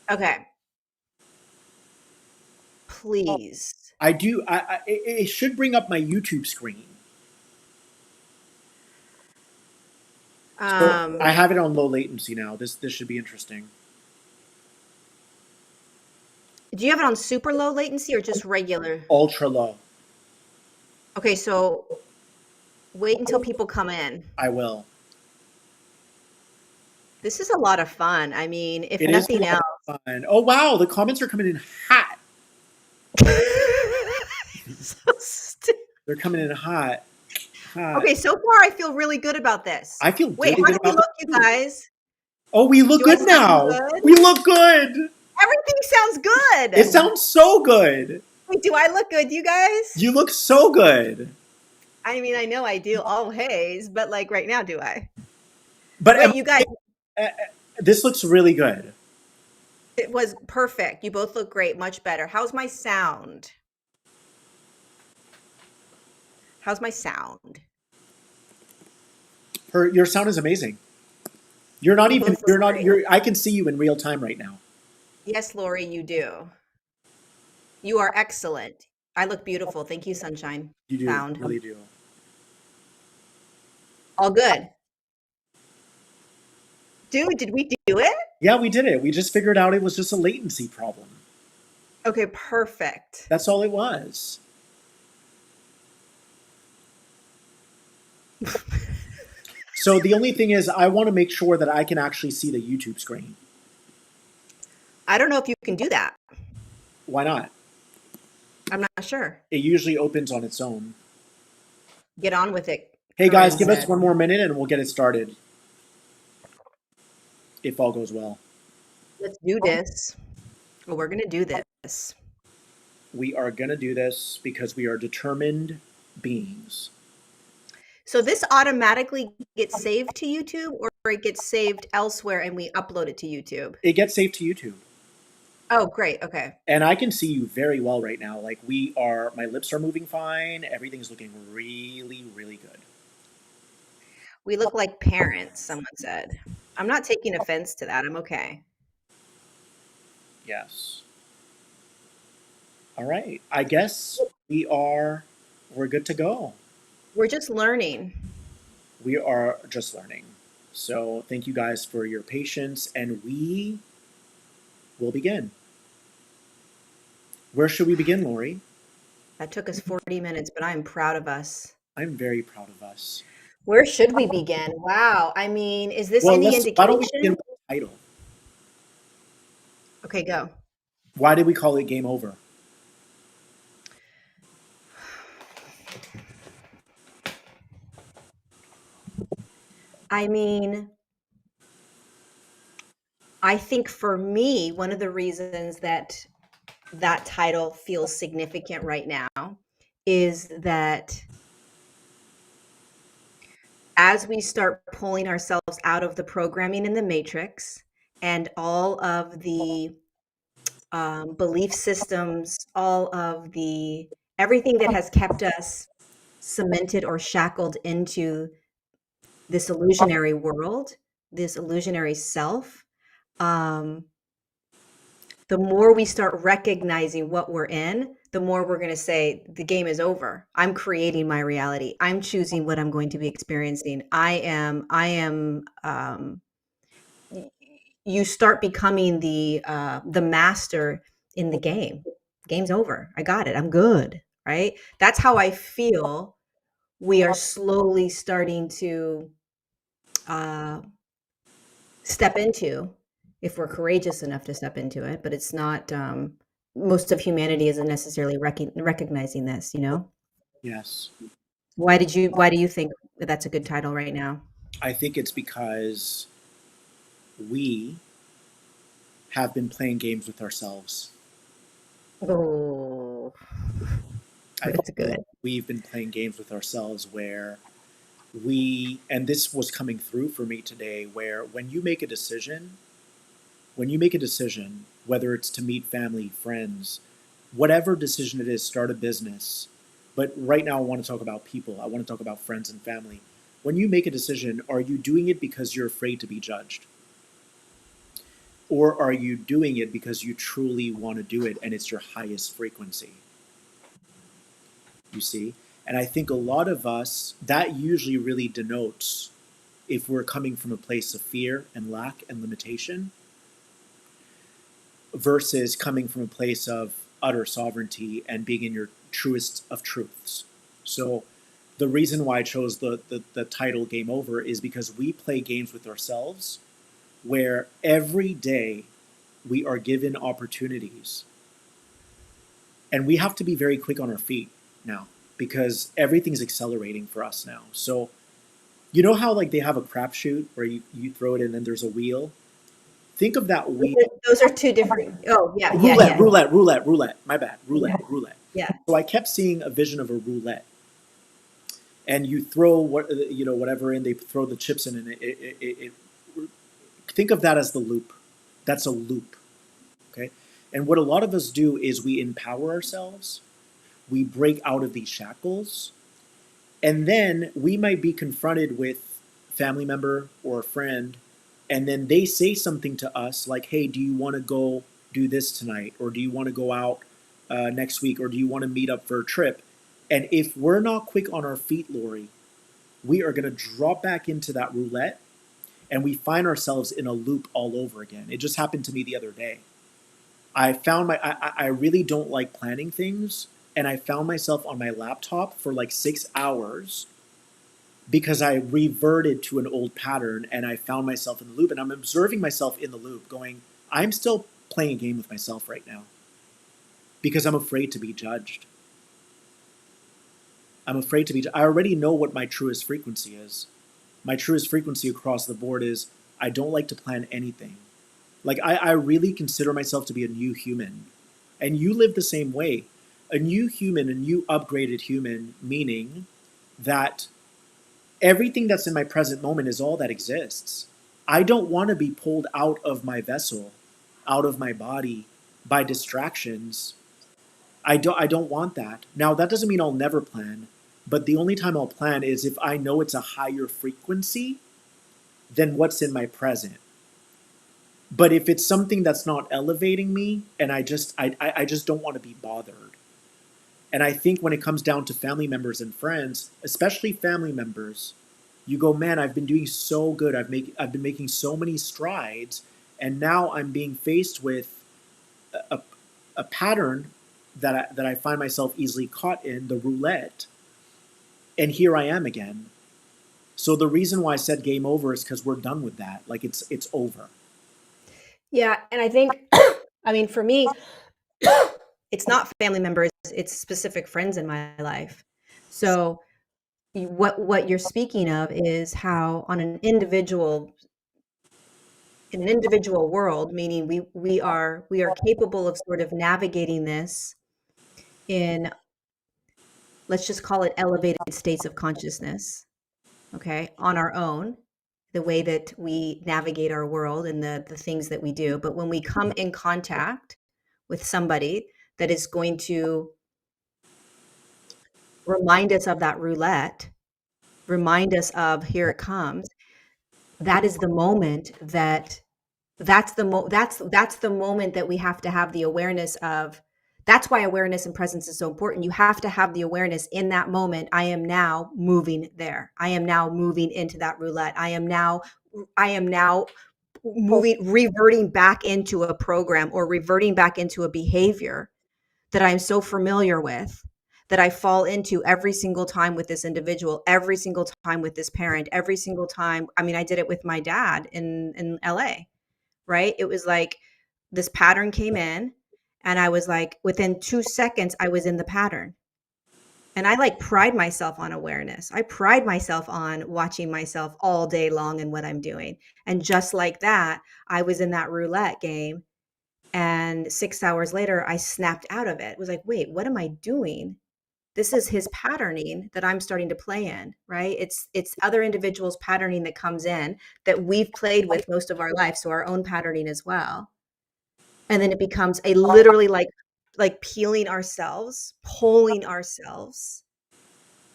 Okay. Please. I do. It should bring up my YouTube screen. So I Um, have it on low latency now. This should be interesting. do you have it on super low latency or just regular? Ultra low. Okay, so wait until people come in. I will. This is a lot of fun. I mean, if It is a nothing lot else. of fun. Oh wow, the comments are coming in hot. So stu They're coming in hot, hot. Okay, so far I feel really good about this. I feel Wait, really how good do we about this look, you too. guys? Oh, we look Do I good sound now. good? We look good. Everything sounds It good. sounds so good. Wait, do I look good, you guys? You look so good. I mean, I know I do always, but like right now, do I? But Wait, you guys, this looks really good. it was perfect. You both look great, much better. How's my sound? How's my sound? Your sound is amazing. You're not You even. both look You're not. great. You're. I can see you in real time right now. Yes, Lori, you do. You are excellent. I look beautiful. Thank you, Sunshine. You do. You Found. really do. All good. Dude, did we do it? Yeah, we did it. We just figured out it was just a latency problem. Okay, perfect. That's all it was. So the only thing is, I want to make sure that I can actually see the YouTube screen. I don't know if you can do that. Why not? I'm not sure. It usually opens on its own. Get on with it, Hey guys, Corinne give us said. one more minute and we'll get it started. If all goes well. Let's do this. Well, we're going to do this. We are going to do this because we are determined beings. So this automatically gets saved to YouTube or it gets saved elsewhere and we upload it to YouTube? It gets saved to YouTube. Oh, great. Okay. And I can see you very well right now. Like my lips are moving fine. Everything's looking really, really good. We look like parents, someone said. I'm not taking offense to that. I'm okay. Yes. All right. I guess we're good to go. We're just learning. We are just learning. So thank you guys for your patience and we will begin. Where should we begin, Lorie? That took us 40 minutes, but I'm proud of us. I'm very proud of us. Where should we begin? Wow. I mean, is this Well, any why don't we begin indication? with the title? Okay, go. Why did we call it Game Over? I mean, I think for me, one of the reasons that that title feels significant right now is that as we start pulling ourselves out of the programming in the matrix and all of the belief systems, all of the everything that has kept us cemented or shackled into this illusionary world, this illusionary self, um, the more we start recognizing what we're in, the more we're going to say the game is over. I'm creating my reality. I'm choosing what I'm going to be experiencing. You start becoming the master in the game. Game's over. I got it. I'm good. Right. That's how I feel. We are slowly starting to uh, step into, if we're courageous enough to step into it, but it's not, most of humanity isn't necessarily recognizing this, you know? Yes. Why do you think that's a good title right now? I think it's because we have been playing games with ourselves. Oh, I that's feel like good. we've been playing games with ourselves where and this was coming through for me today, where when you make a decision, whether it's to meet family, friends, whatever decision it is, start a business. But right now, I want to talk about people. I want to talk about friends and family. When you make a decision, are you doing it because you're afraid to be judged? Or are you doing it because you truly want to do it and it's your highest frequency? You see? And I think a lot of us, that usually really denotes if we're coming from a place of fear and lack and limitation versus coming from a place of utter sovereignty and being in your truest of truths. So, the reason why I chose the title Game Over is because we play games with ourselves where every day we are given opportunities and we have to be very quick on our feet now because everything's accelerating for us now. So, you know how like they have a crapshoot where you throw it in and there's a wheel? Think of that wheel. Those are two different. Oh, yeah, yeah, Roulette, yeah, roulette, roulette, roulette. My bad. Roulette, roulette. yeah. So I kept seeing a vision of a roulette, and you throw whatever in. They throw the chips in, and think of that as the loop. That's a loop. Okay. And what a lot of us do is we empower ourselves. We break out of these shackles, and then we might be confronted with a family member or a friend, and then they say something to us like, hey, do you want to go do this tonight, or do you want to go out next week, or do you want to meet up for a trip? And if we're not quick on our feet, Lorie, we are going to drop back into that roulette and we find ourselves in a loop all over again. It just happened to me the other day. I really don't like planning things, and I found myself on my laptop for like 6 hours because I reverted to an old pattern and I found myself in the loop, and I'm observing myself in the loop going, I'm still playing a game with myself right now because I'm afraid to be judged. I'm afraid to be. I already know what my truest frequency is. My truest frequency across the board is I don't like to plan anything. Like I really consider myself to be a new human. And you live the same way. A new human, a new upgraded human, meaning that everything that's in my present moment is all that exists. I don't want to be pulled out of my vessel, out of my body by distractions. I don't want that. Now that doesn't mean I'll never plan, but the only time I'll plan is if I know it's a higher frequency than what's in my present. But if it's something that's not elevating me and I just don't want to be bothered. And I think when it comes down to family members and friends, especially family members, you go, man, I've been doing so good. I've been making so many strides, and now I'm being faced with a, a pattern that I find myself easily caught in, the roulette, and here I am again. So the reason why I said game over is because we're done with that. Like it's over. Yeah, and I think, I mean, for me, it's not family members, it's specific friends in my life. So what you're speaking of is how on an individual in an individual world, meaning we are capable of sort of navigating this in, let's just call it elevated states of consciousness, okay, on our own, the way that we navigate our world and the things that we do. But when we come in contact with somebody that is going to remind us of that roulette, remind us of here it comes, that is the moment that that's the moment that we have to have the awareness of. That's why awareness and presence is so important. You have to have the awareness in that moment. I am now moving there. I am now moving into that roulette. I am now moving, reverting back into a program or reverting back into a behavior that I'm so familiar with, that I fall into every single time with this individual, every single time with this parent, every single time. I mean, I did it with my dad in LA, right? It was like this pattern came in, and I was like, within 2 seconds, I was in the pattern. And I like pride myself on awareness. I pride myself on watching myself all day long and what I'm doing. And just like that, I was in that roulette game. And 6 hours later, I snapped out of it. It was like, wait, what am I doing? This is his patterning that I'm starting to play in, right? It's other individuals' patterning that comes in that we've played with most of our life, so our own patterning as well. And then it becomes a literally like peeling ourselves, pulling ourselves.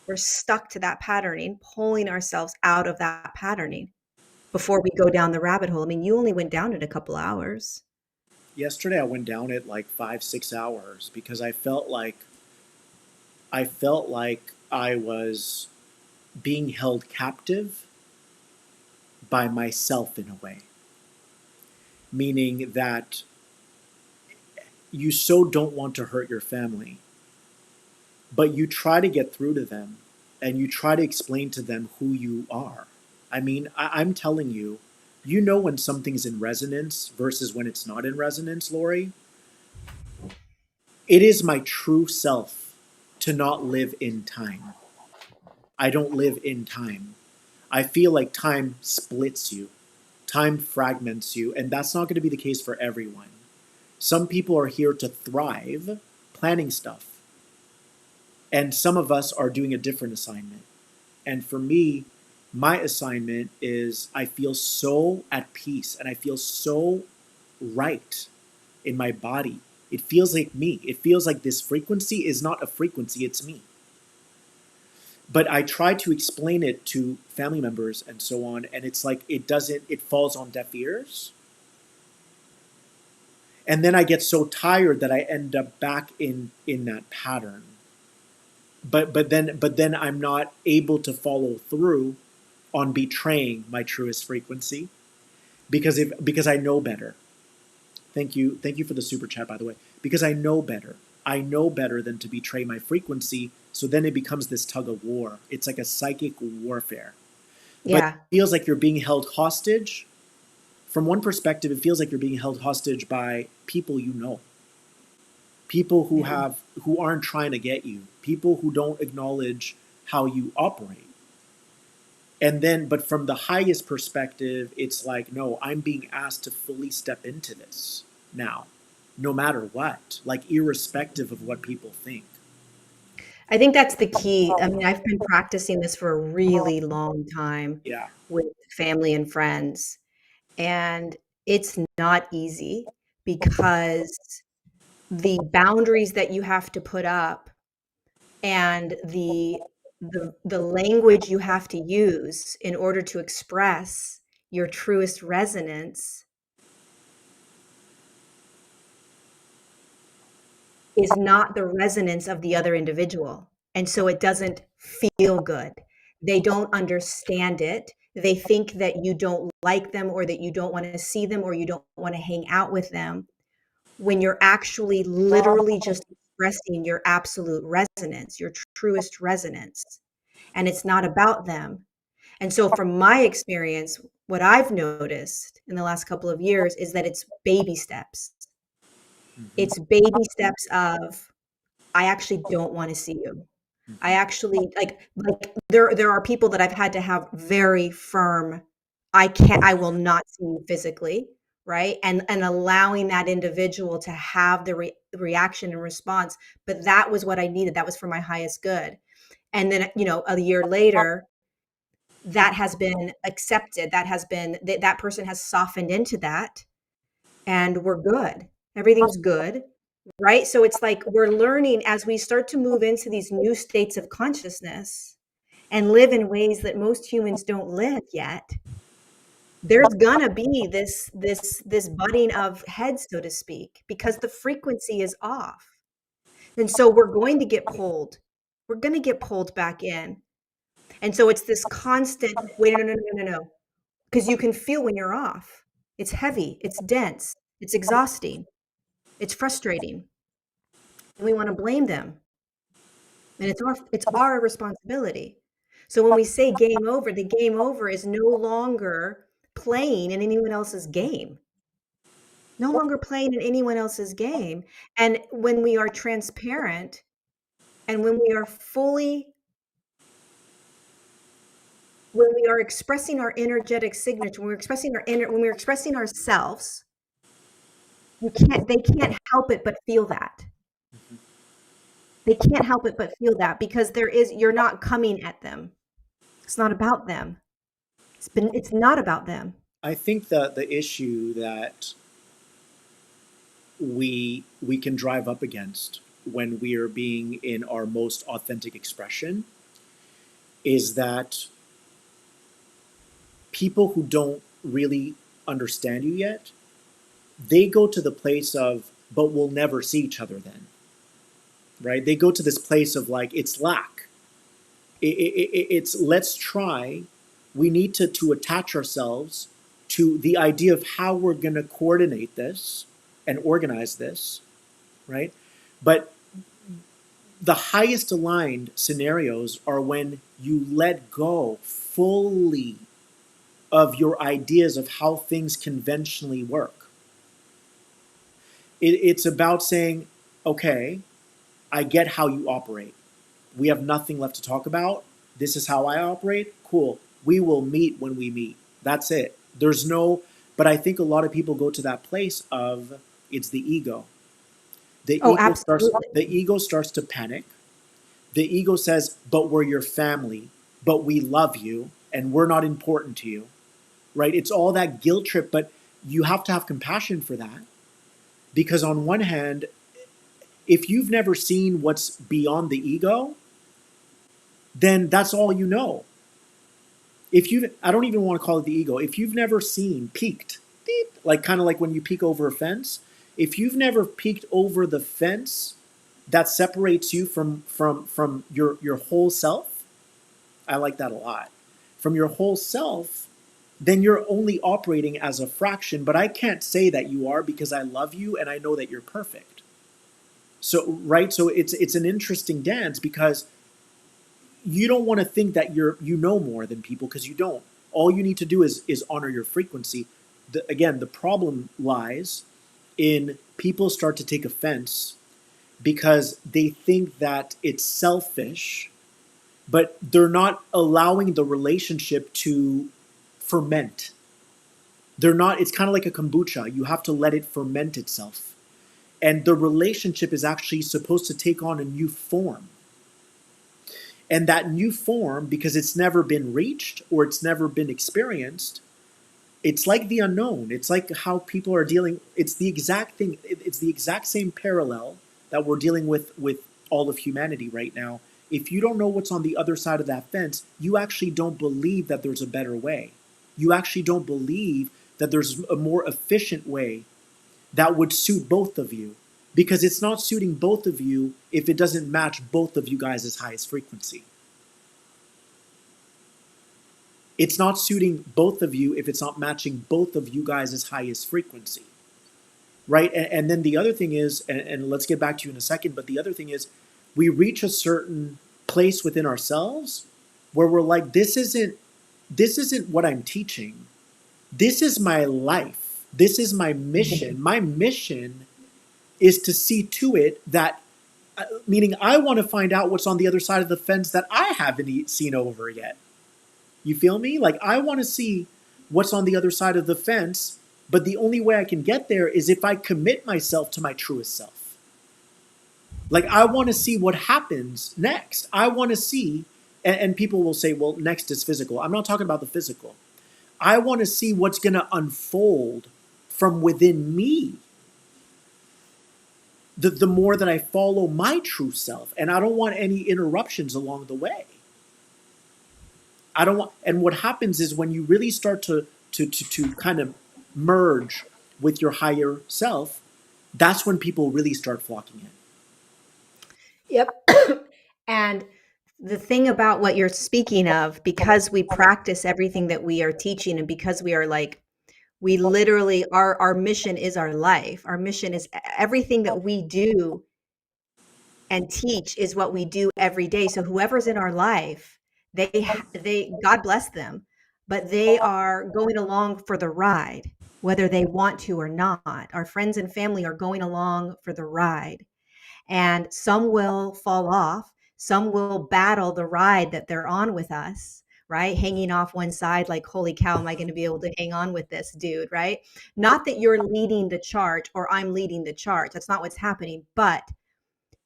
We're stuck to that patterning, pulling ourselves out of that patterning. before we go down the rabbit hole. I mean, you only went down it a couple hours. Yesterday I went down it like 5, 6 hours because I felt like I was being held captive by myself in a way. Meaning that you so don't want to hurt your family, but you try to get through to them and you try to explain to them who you are. I mean, I'm telling you, you know when something's in resonance versus when it's not in resonance, Lorie. It is my true self to not live in time. I don't live in time. I feel like time splits you, time fragments you, and that's not going to be the case for everyone. Some people are here to thrive planning stuff, and some of us are doing a different assignment. And for me, my assignment is I feel so at peace and I feel so right in my body. It feels like me. It feels like this frequency is not a frequency, it's me. But I try to explain it to family members and so on, and it's like it falls on deaf ears. And then I get so tired that I end up back in that pattern. But then I'm not able to follow through on betraying my truest frequency because I know better. Thank you for the super chat, by the way. Because I know better. I know better than to betray my frequency. So then it becomes this tug of war. It's like a psychic warfare. But Yeah. it feels like you're being held hostage. From one perspective, it feels like you're being held hostage by people you know, people Yeah. who aren't trying to get you, people who don't acknowledge how you operate. And then, but from the highest perspective, it's like, no, I'm being asked to fully step into this now, no matter what, like irrespective of what people think. I think that's the key. I mean, I've been practicing this for a really long time Yeah. with family and friends, and it's not easy because the boundaries that you have to put up and the language you have to use in order to express your truest resonance is not the resonance of the other individual. And so it doesn't feel good. They don't understand it. They think that you don't like them or that you don't want to see them or you don't want to hang out with them when you're actually literally just expressing your absolute resonance, your truest resonance. And it's not about them. And so, from my experience, what I've noticed in the last couple of years is that it's baby steps. Mm-hmm. It's baby steps of, I actually don't want to see you. I Mm-hmm. actually like there are people that I've had to have very firm, I will not see you physically, right? And allowing that individual to have the reaction and response, but that was what I needed. That was for my highest good. And then, a year later, that has been accepted. That has been that person has softened into that, and we're good. Everything's good, right? So it's like we're learning as we start to move into these new states of consciousness and live in ways that most humans don't live yet. There's gonna be this butting of heads, so to speak, because the frequency is off. And so we're going to get pulled. We're going to get pulled back in. And so it's this constant, wait, no, no, no, no, no, no. Because you can feel when you're off. It's heavy, it's dense, it's exhausting, it's frustrating. And we want to blame them. And it's our responsibility. So when we say game over, the game over is no longer playing in anyone else's game. No longer playing in anyone else's game. And when we are transparent and when we are expressing our energetic signature, when we're expressing ourselves, they can't help it but feel that. They can't help it but feel that because you're not coming at them. It's not about them. It's not about them. I think that the issue that we can drive up against when we are being in our most authentic expression is that people who don't really understand you yet, they go to the place of, but we'll never see each other then, right? They go to this place of like, it's lack. It's let's try. We need to attach ourselves to the idea of how we're going to coordinate this and organize this, right? But the highest aligned scenarios are when you let go fully of your ideas of how things conventionally work. It's about saying, okay, I get how you operate. We have nothing left to talk about. This is how I operate. Cool. We will meet when we meet. That's it. There's no, but I think a lot of people go to that place of it's the ego. Oh, absolutely. The ego starts to panic. The ego says, but we're your family, but we love you and we're not important to you. Right? It's all that guilt trip, but you have to have compassion for that. Because on one hand, if you've never seen what's beyond the ego, then that's all you know. If you, I don't even want to call it the ego. If you've never seen peeked, beep, like kind of like when you peek over a fence, if you've never peeked over the fence that separates you from your whole self, I like that a lot. From your whole self, then you're only operating as a fraction. But I can't say that you are because I love you and I know that you're perfect. So right, so it's an interesting dance because you don't want to think that you know more than people because you don't. All you need to do is honor your frequency. Again, the problem lies in people start to take offense because they think that it's selfish, but they're not allowing the relationship to ferment. They're not. It's kind of like a kombucha. You have to let it ferment itself, and the relationship is actually supposed to take on a new form. And that new form, because it's never been reached or it's never been experienced, it's like the unknown. It's like how people are dealing. It's the exact thing. It's the exact same parallel that we're dealing with all of humanity right now. If you don't know what's on the other side of that fence, you actually don't believe that there's a better way. You actually don't believe that there's a more efficient way that would suit both of you. Because it's not suiting both of you if it doesn't match both of you guys' highest frequency. It's not suiting both of you if it's not matching both of you guys' highest frequency. Right? And then the other thing is, and let's get back to you in a second, but the other thing is we reach a certain place within ourselves where we're like, this isn't what I'm teaching. This is my life. This is my mission. My mission is to see to it that, meaning I want to find out what's on the other side of the fence that I haven't seen over yet. You feel me? Like I want to see what's on the other side of the fence, but the only way I can get there is if I commit myself to my truest self. Like I want to see what happens next. I want to see, and people will say, well, next is physical. I'm not talking about the physical. I want to see what's going to unfold from within me. The more that I follow my true self, and I don't want any interruptions along the way. I don't want, and what happens is when you really start to kind of merge with your higher self, that's when people really start flocking in. Yep. And the thing about what you're speaking of, because we practice everything that we are teaching, and because we are like, we literally, our mission is our life. Our mission is everything that we do and teach is what we do every day. So whoever's in our life, they God bless them, but they are going along for the ride, whether they want to or not. Our friends and family are going along for the ride. And some will fall off, some will battle the ride that they're on with us, right? Hanging off one side, like, holy cow, am I going to be able to hang on with this dude, right? Not that you're leading the charge or I'm leading the charge. That's not what's happening. But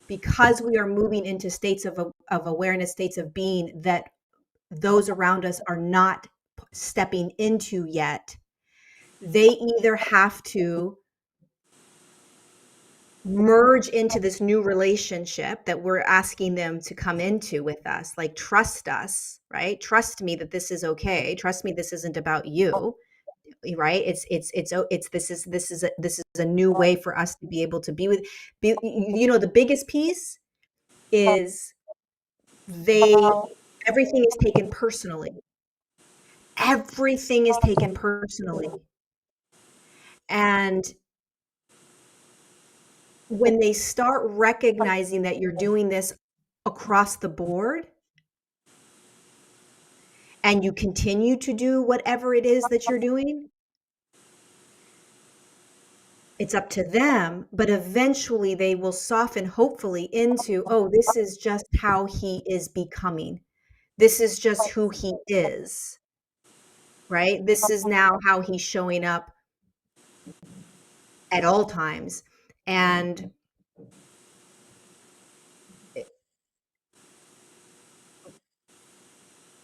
because we are moving into states of awareness, states of being that those around us are not stepping into yet, they either have to merge into this new relationship that we're asking them to come into with us, like trust us, right? Trust me that this is okay. Trust me this isn't about you, right? It's this is a new way for us to be able to be with the biggest piece is they everything is taken personally. Everything is taken personally. And when they start recognizing that you're doing this across the board and you continue to do whatever it is that you're doing, it's up to them, but eventually they will soften, hopefully, into, oh, this is just how he is becoming. This is just who he is, right? This is now how he's showing up at all times. And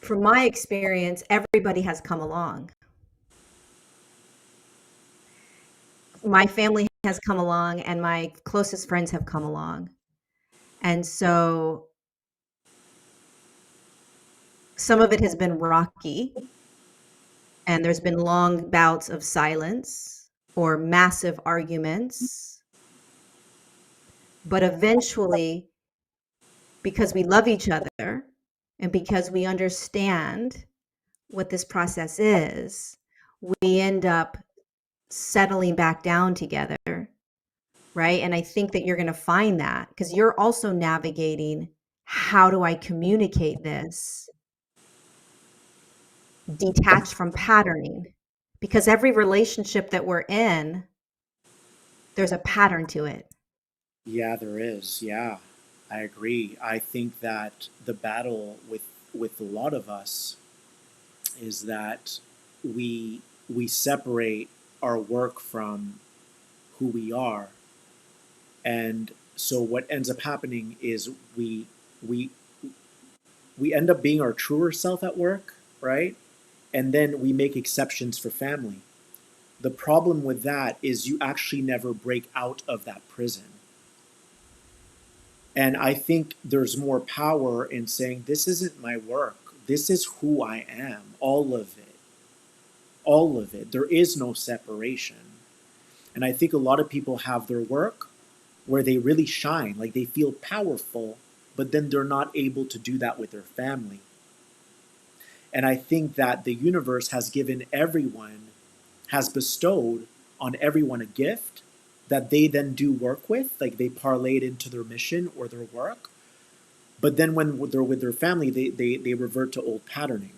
from my experience, everybody has come along. My family has come along, and my closest friends have come along. And so some of it has been rocky, and there's been long bouts of silence or massive arguments. But eventually, because we love each other and because we understand what this process is, we end up settling back down together, right? And I think that you're going to find that because you're also navigating, how do I communicate this detached from patterning? Because every relationship that we're in, there's a pattern to it. Yeah, there is. Yeah, I agree. I think that the battle with a lot of us is that we separate our work from who we are, and so what ends up happening is we we end up being our truer self at work, right? And then we make exceptions for family. The problem with that is you actually never break out of that prison. And I think there's more power in saying, this isn't my work. This is who I am. All of it. All of it. There is no separation. And I think a lot of people have their work where they really shine, like they feel powerful, but then they're not able to do that with their family. And I think that the universe has given everyone, has bestowed on everyone a gift that they then do work with, like they parlay it into their mission or their work. But then when they're with their family, they revert to old patterning,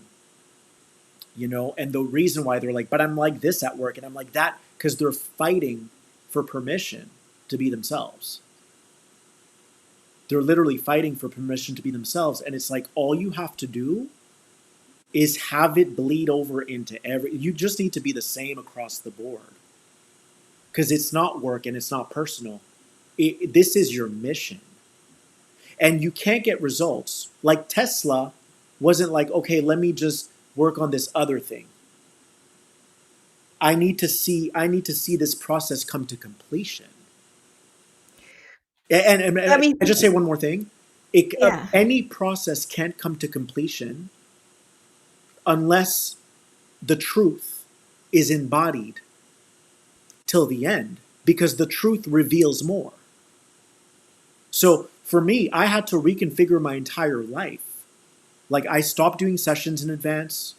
you know? And the reason why they're like, but I'm like this at work and I'm like that, because they're fighting for permission to be themselves. They're literally fighting for permission to be themselves. And it's like, all you have to do is have it bleed over into you just need to be the same across the board. Because it's not work and it's not personal. This is your mission. And you can't get results. Like Tesla wasn't like, okay, let me just work on this other thing. I need to see this process come to completion. And I mean, I just say one more thing. yeah. Any process can't come to completion unless the truth is embodied till the end, because the truth reveals more. So for me, I had to reconfigure my entire life. Like I stopped doing sessions in advance.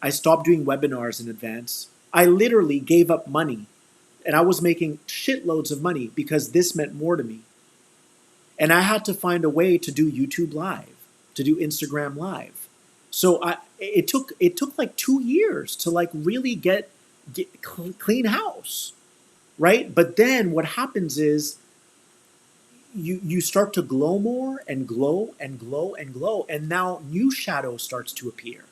I stopped doing webinars in advance. I literally gave up money, and I was making shitloads of money because this meant more to me. And I had to find a way to do YouTube Live, to do Instagram Live. So it took like 2 years to like really get clean house, right? But then what happens is you start to glow more and glow and glow and glow, and now new shadow starts to appear.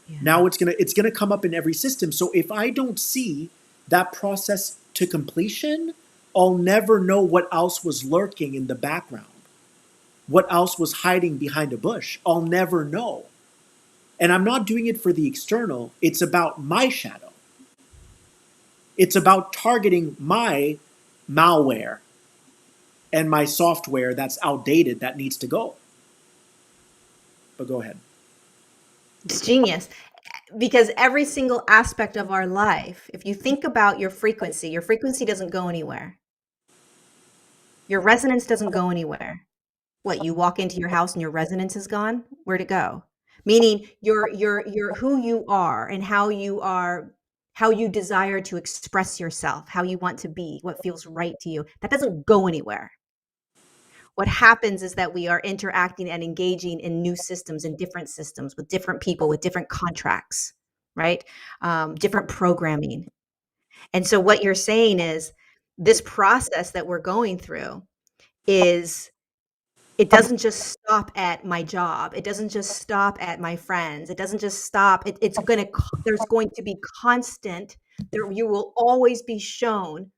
Yeah. Now it's gonna come up in every system. So if I don't see that process to completion, I'll never know what else was lurking in the background, what else was hiding behind a bush. I'll never know. And I'm not doing it for the external. It's about my shadow. It's about targeting my malware. and my software that's outdated that needs to go. But go ahead. It's genius because every single aspect of our life, if you think about your frequency doesn't go anywhere. Your resonance doesn't go anywhere. What, you walk into your house and your resonance is gone? Where'd it go? Meaning your who you are and how you desire to express yourself, how you want to be, what feels right to you. That doesn't go anywhere. What happens is that we are interacting and engaging in new systems, in different systems, with different people, with different contracts, right? Different programming. And so what you're saying is this process that we're going through is it doesn't just stop at my job. It doesn't just stop at my friends. It doesn't just stop. There's going to be constant, you will always be shown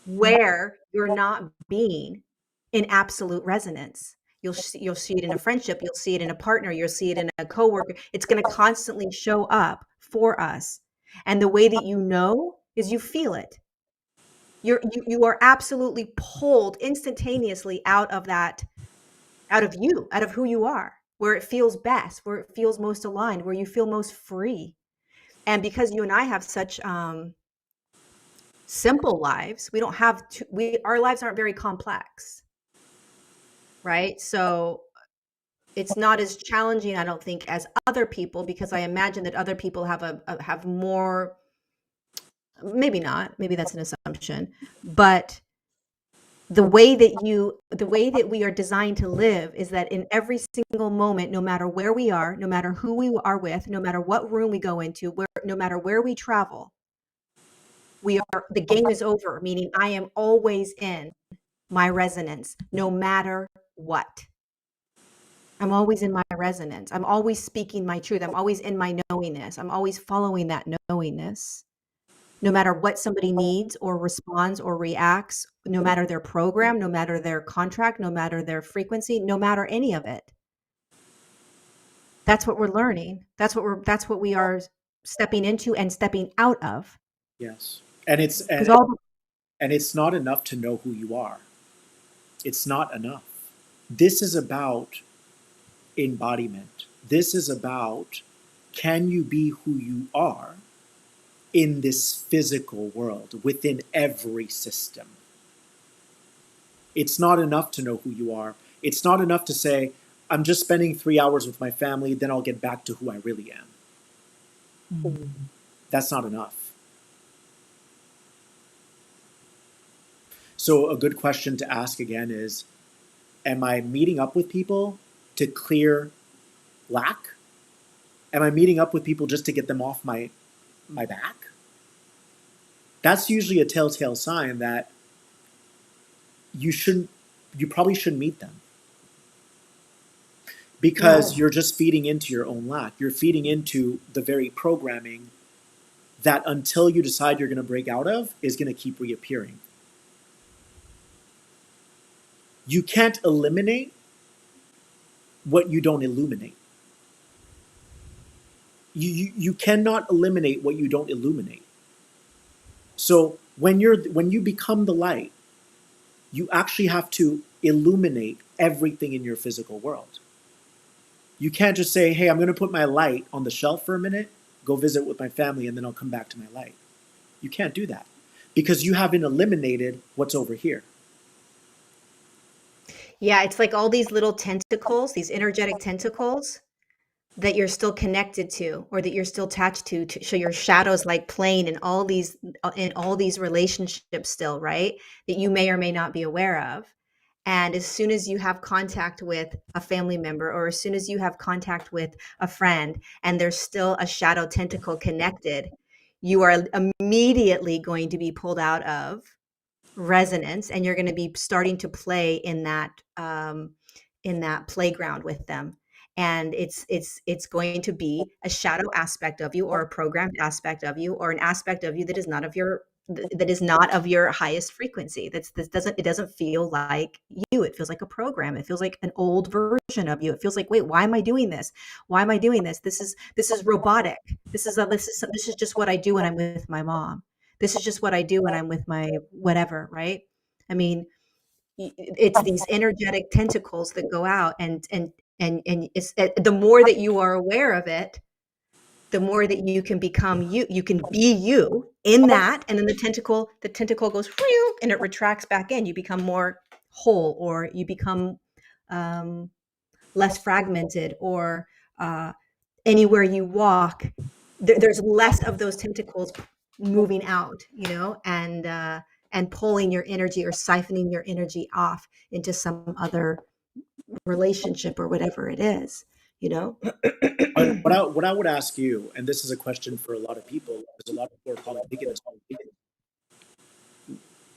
where you're not being in absolute resonance. You'll see it in a friendship, you'll see it in a partner, you'll see it in a coworker. It's going to constantly show up for us. And the way that you know is you feel it. You are absolutely pulled instantaneously out of that, out of you, out of who you are, where it feels best, where it feels most aligned, where you feel most free. And because you and I have such simple lives, we don't have to, our lives aren't very complex, right? So it's not as challenging, I don't think, as other people, because I imagine that other people have more, maybe not, maybe that's an assumption, but the way that we are designed to live is that in every single moment, no matter where we are, no matter who we are with, no matter what room we go into, no matter where we travel, the game is over, meaning I am always in my resonance, no matter what. I'm always in my resonance. I'm always speaking my truth. I'm always in my knowingness. I'm always following that knowingness. No matter what somebody needs or responds or reacts, no matter their program, no matter their contract, no matter their frequency, no matter any of it. That's what we're learning. That's what we are stepping into and stepping out of. Yes. And it's Because and all and it's not enough to know who you are. It's not enough. This is about embodiment. This is about, can you be who you are in this physical world within every system? It's not enough to know who you are. It's not enough to say, I'm just spending 3 hours with my family, then I'll get back to who I really am. That's not enough. So, a good question to ask again is, am I meeting up with people to clear lack? Am I meeting up with people just to get them off my back? That's usually a telltale sign that you shouldn't, you probably shouldn't meet them, because you're just feeding into your own lack. You're feeding into the very programming that, until you decide you're going to break out of, is going to keep reappearing. You can't eliminate what you don't illuminate. You cannot eliminate what you don't illuminate. So when you become the light, you actually have to illuminate everything in your physical world. You can't just say, hey, I'm going to put my light on the shelf for a minute, go visit with my family, and then I'll come back to my light. You can't do that because you haven't eliminated what's over here. Yeah, it's like all these little tentacles, these energetic tentacles that you're still connected to or that you're still attached to show your shadows like playing in all these relationships still, right? That you may or may not be aware of. And as soon as you have contact with a family member or as soon as you have contact with a friend and there's still a shadow tentacle connected, you are immediately going to be pulled out of resonance and you're going to be starting to play in that playground with them, and it's going to be a shadow aspect of you or a programmed aspect of you or an aspect of you that is not of your highest frequency. It doesn't feel like you. It feels like a program. It feels like an old version of you. It feels like, wait, why am I doing this? Why am I doing this? This is robotic. This is just what I do when I'm with my mom. This is just what I do when I'm with my whatever, right? I mean, it's these energetic tentacles that go out, and it's the more that you are aware of it, the more that you can become you. You can be you in that, and then the tentacle goes and it retracts back in. You become more whole, or you become um, less fragmented, or uh, anywhere you walk, there's less of those tentacles moving out, and pulling your energy or siphoning your energy off into some other relationship or whatever it is, you know. But what I would ask you, and this is a question for a lot of people, because a lot of people are probably thinking this,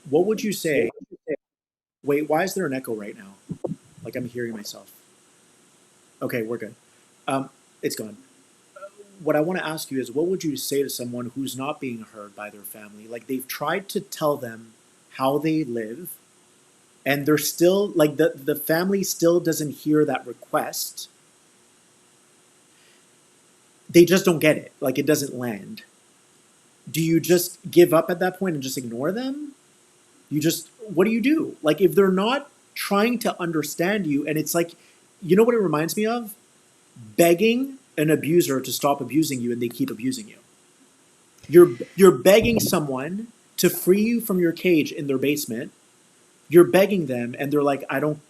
what would you say? Wait, why is there an echo right now? Like I'm hearing myself. Okay, we're good. Um, it's gone. What I want to ask you is, what would you say to someone who's not being heard by their family? Like they've tried to tell them how they live, and they're still like the family still doesn't hear that request. They just don't get it. Like it doesn't land. Do you just give up at that point and just ignore them? You just, what do you do? Like if they're not trying to understand you, and it's like, you know what it reminds me of? Begging an abuser to stop abusing you, and they keep abusing you. You're begging someone to free you from your cage in their basement. You're begging them, and they're like, I'm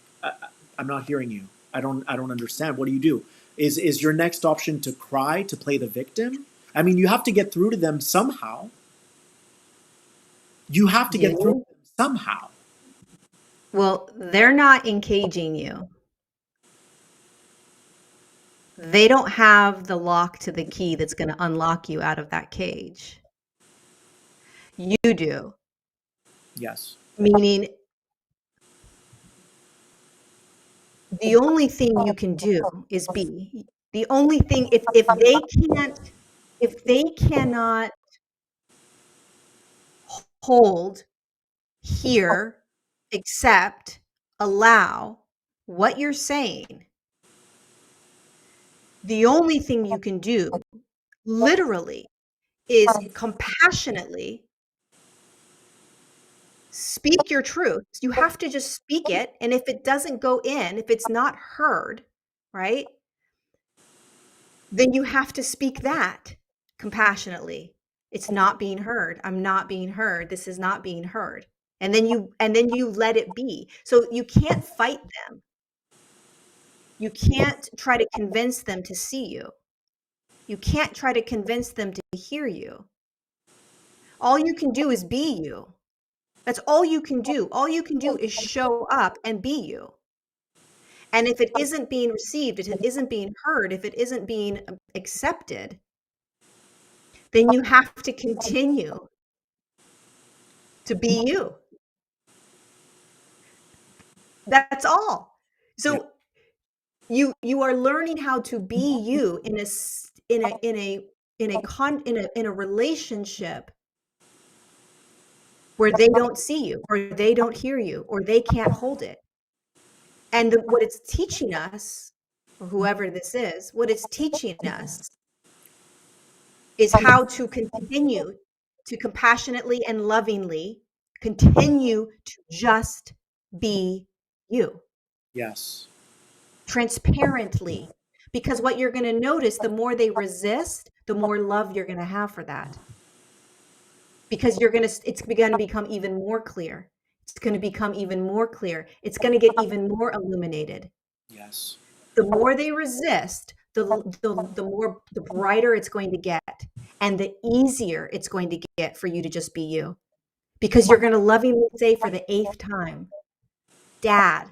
not hearing you. I don't understand. What do you do? Is your next option to cry, to play the victim? I mean, you have to get through to them somehow. You have to Do get through to you? them somehow. Well, they're not encaging you. They don't have the lock to the key that's going to unlock you out of that cage. You do. Yes. Meaning, the only thing you can do is be. The only thing, if they cannot hold, hear, accept, allow what you're saying, the only thing you can do, literally, is compassionately speak your truth. You have to just speak it, and if it doesn't go in, if it's not heard, right? Then you have to speak that compassionately. It's not being heard. I'm not being heard. This is not being heard. And then you let it be. So you can't fight them. You can't try to convince them to see you. You can't try to convince them to hear you. All you can do is be you. That's all you can do. All you can do is show up and be you. And if it isn't being received, if it isn't being heard, if it isn't being accepted, then you have to continue to be you. That's all. Yeah. So you are learning how to be you in a relationship where they don't see you, or they don't hear you, or they can't hold it. And what it's teaching us, or whoever this is, what it's teaching us is how to continue to compassionately and lovingly continue to just be you, Yes. transparently. Because what you're going to notice, the more they resist, the more love you're going to have for that. Because it's going to become even more clear. It's going to become even more clear. It's going to get even more illuminated. Yes. The more they resist, the brighter it's going to get, and the easier it's going to get for you to just be you. Because you're going to lovingly say for the 8th time, Dad,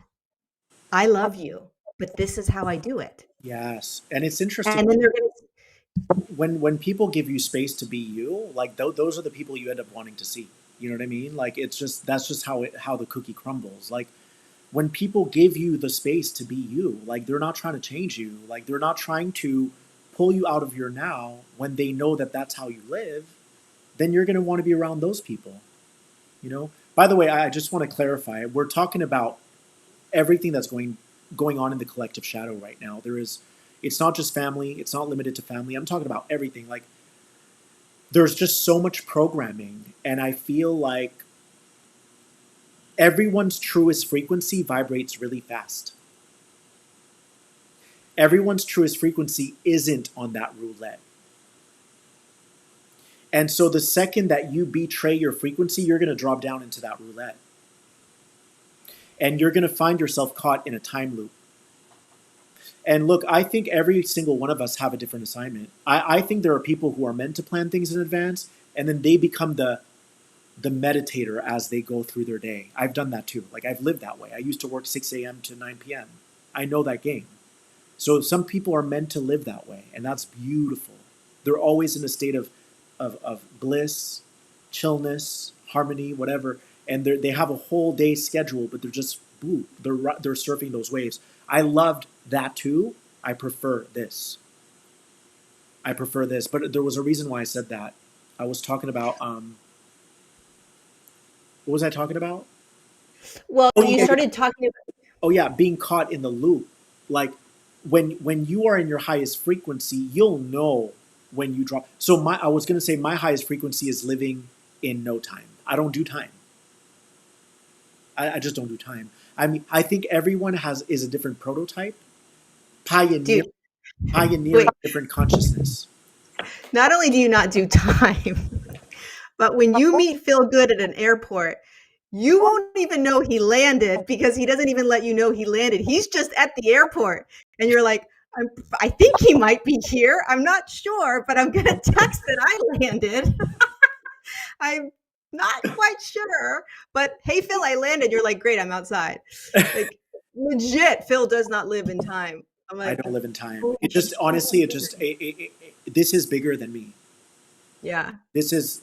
I love you, but this is how I do it. Yes. And it's interesting, And then they're going to, when people give you space to be you, like those are the people you end up wanting to see. You know what I mean? Like it's just, that's just how the cookie crumbles. Like when people give you the space to be you, like they're not trying to change you, like they're not trying to pull you out of your now. When they know that that's how you live, then you're going to want to be around those people. You know, by the way, I just want to clarify, we're talking about everything that's going on in the collective shadow right now. There is, it's not just family, it's not limited to family. I'm talking about everything. Like there's just so much programming, and I feel like Everyone's truest frequency vibrates really fast. Everyone's truest frequency isn't on that roulette. And so the second that you betray your frequency, you're going to drop down into that roulette. And you're going to find yourself caught in a time loop. And look, I think every single one of us have a different assignment. I think there are people who are meant to plan things in advance, and then they become the meditator as they go through their day. I've done that too. Like I've lived that way. I used to work 6 a.m. to 9 p.m. I know that game. So some people are meant to live that way, and that's beautiful. They're always in a state of bliss, chillness, harmony, whatever, and they have a whole day schedule, but they're just they're surfing those waves. I loved that too. I prefer this. I prefer this, but there was a reason why I said that. I was talking about what was I talking about? Well, Oh you yeah, started talking about, oh yeah, being caught in the loop. Like when you are in your highest frequency, you'll know when you drop. So my I was gonna say my highest frequency is living in no time. I don't do time. I just don't do time. I mean, I think everyone has is a different prototype, pioneer, dude, pioneering wait, different consciousness. not only do you not do time, but when you meet Phil Good at an airport, you won't even know he landed because he doesn't even let you know he landed. He's just at the airport. And you're like, I think he might be here. I'm not sure, but I'm going to text that I landed. I'm not quite sure. But hey, Phil, I landed. You're like, great, I'm outside. Like, legit, Phil does not live in time. I'm I like, don't live in time. holy It just honestly, it just this is bigger than me. yeah. This is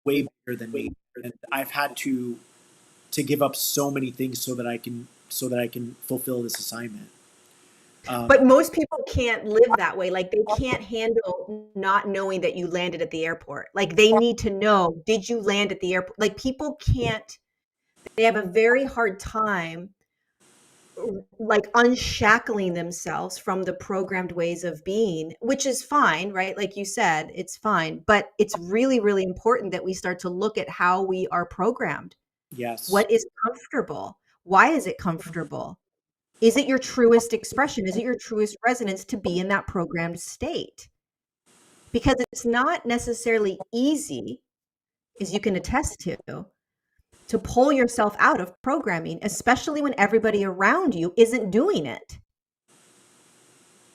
way bigger than me, and I've had to give up so many things so that I can fulfill this assignment. But most people can't live that way. Like they can't handle not knowing that you landed at the airport. Like they need to know, did you land at the airport? Like people can't, they have a very hard time like unshackling themselves from the programmed ways of being, which is fine, right? Like you said, it's fine. But it's really, really important that we start to look at how we are programmed. Yes. What is comfortable? Why is it comfortable? Is it your truest expression? Is it your truest resonance to be in that programmed state? Because it's not necessarily easy, as you can attest to pull yourself out of programming, especially when everybody around you isn't doing it.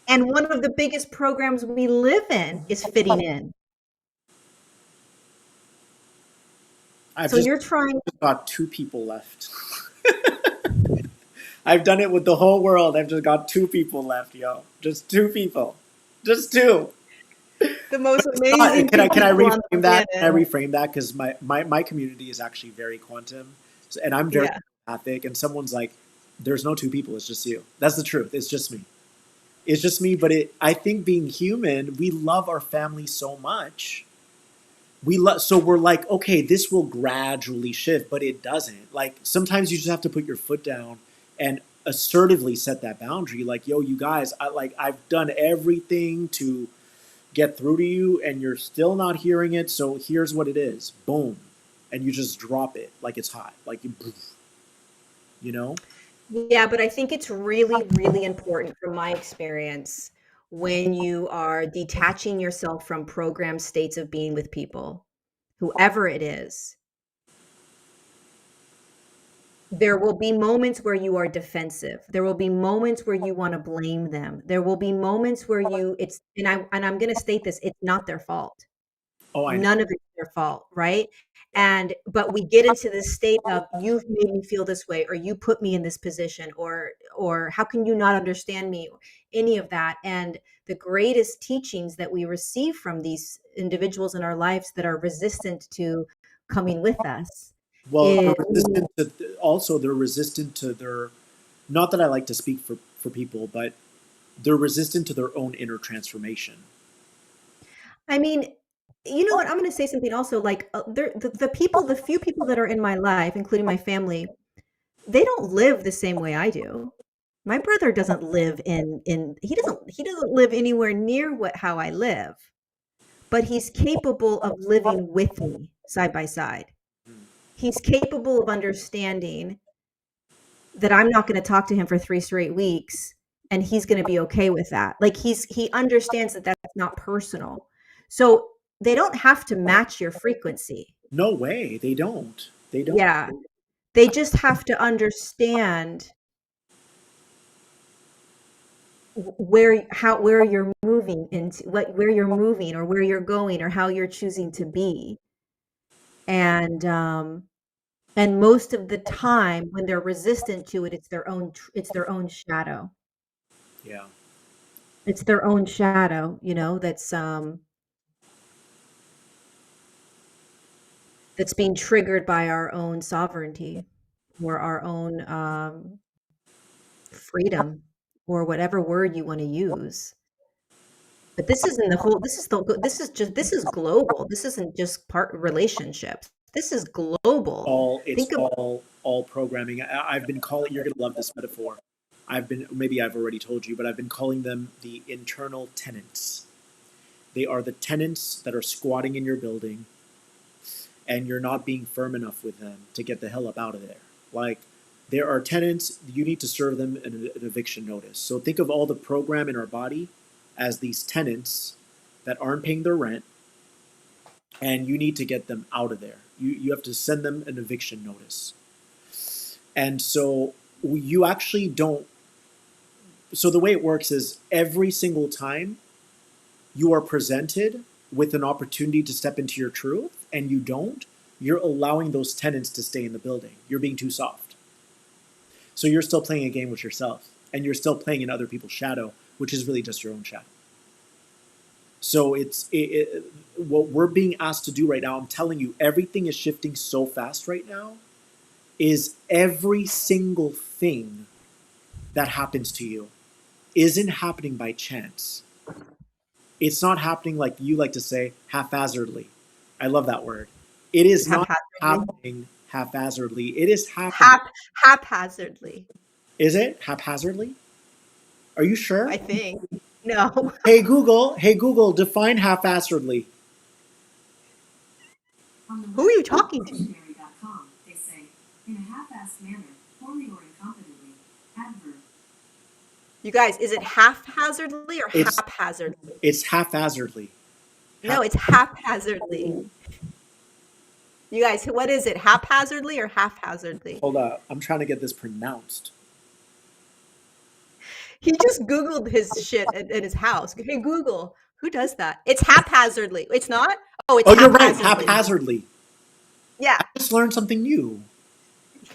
And one of the biggest programs we live in is fitting in. I've So just you're trying, got two people left. I've done it with the whole world. I've just got two people left, yo. Just two people. Just two. the most It's not, amazing can two I people on the reframe that? Can planet. I reframe that? Because my community is actually very quantum, and I'm very Yeah. empathic. And someone's like, "There's no two people. It's just you." That's the truth. It's just me. It's just me. But I think being human, we love our family so much. So we're like, okay, this will gradually shift, but it doesn't. Like sometimes you just have to put your foot down and assertively set that boundary. Like, yo, you guys, I've done everything to get through to you and you're still not hearing it, so here's what it is. Boom. And you just drop it like it's hot. Like you know? Yeah, but I think it's really, really important from my experience when you are detaching yourself from programmed states of being with people, whoever it is. There will be moments where you are defensive. There will be moments where you want to blame them. There will be moments where I'm going to state this, it's not their fault. Oh, I know. None of it's their fault, right? But we get into this state of you've made me feel this way, or you put me in this position, or how can you not understand me? Any of that. And the greatest teachings that we receive from these individuals in our lives that are resistant to coming with us Well, is they're resistant to their not that I like to speak for people, but they're resistant to their own inner transformation. I mean, you know what? I'm going to say something also like the few people that are in my life, including my family, they don't live the same way I do. My brother doesn't live he doesn't live anywhere near what how I live, but he's capable of living with me side by side. he's capable of understanding that I'm not going to talk to him for 3 straight weeks, and he's going to be okay with that. Like, he understands that that's not personal. So they don't have to match your frequency. No way, they don't. They don't. Yeah. They just have to understand where you're moving into, where you're moving or where you're going or how you're choosing to be. And most of the time when they're resistant to it, it's their own shadow. Yeah. It's their own shadow, that's being triggered by our own sovereignty or our own freedom or whatever word you want to use. But this isn't the whole, this is global. This isn't just part relationships. This is global. All it's Think of, all programming. I've been calling. You're gonna love this metaphor. Maybe I've already told you, but I've been calling them the internal tenants. They are the tenants that are squatting in your building, and you're not being firm enough with them to get the hell up out of there. Like, there are tenants, you need to serve them an eviction notice. So think of all the program in our body as these tenants that aren't paying their rent, and you need to get them out of there. You have to send them an eviction notice. And so you actually don't. So the way it works is every single time you are presented with an opportunity to step into your truth and you don't, you're allowing those tenants to stay in the building. You're being too soft. So you're still playing a game with yourself and you're still playing in other people's shadow, which is really just your own shadow. So what we're being asked to do right now, I'm telling you, everything is shifting so fast right now, is every single thing that happens to you isn't happening by chance. It's not happening, like you like to say, haphazardly. I love that word. It is not haphazardly. happening haphazardly. It is happening. Haphazardly, Is it haphazardly? Are you sure? I think. No. Hey Google, define haphazardly. Who are you talking to? They say, in a half-assed manner, poorly or incompetently, adverb. You guys, is it haphazardly or It's haphazardly? it's haphazardly. No, it's haphazardly. You guys, what is it? Haphazardly or haphazardly? Hold up, I'm trying to get this pronounced. He just Googled his shit at his house. Hey, Google, who does that? It's haphazardly. It's not? Oh, it's Oh, you're right, haphazardly. haphazardly. Yeah. I just learned something new.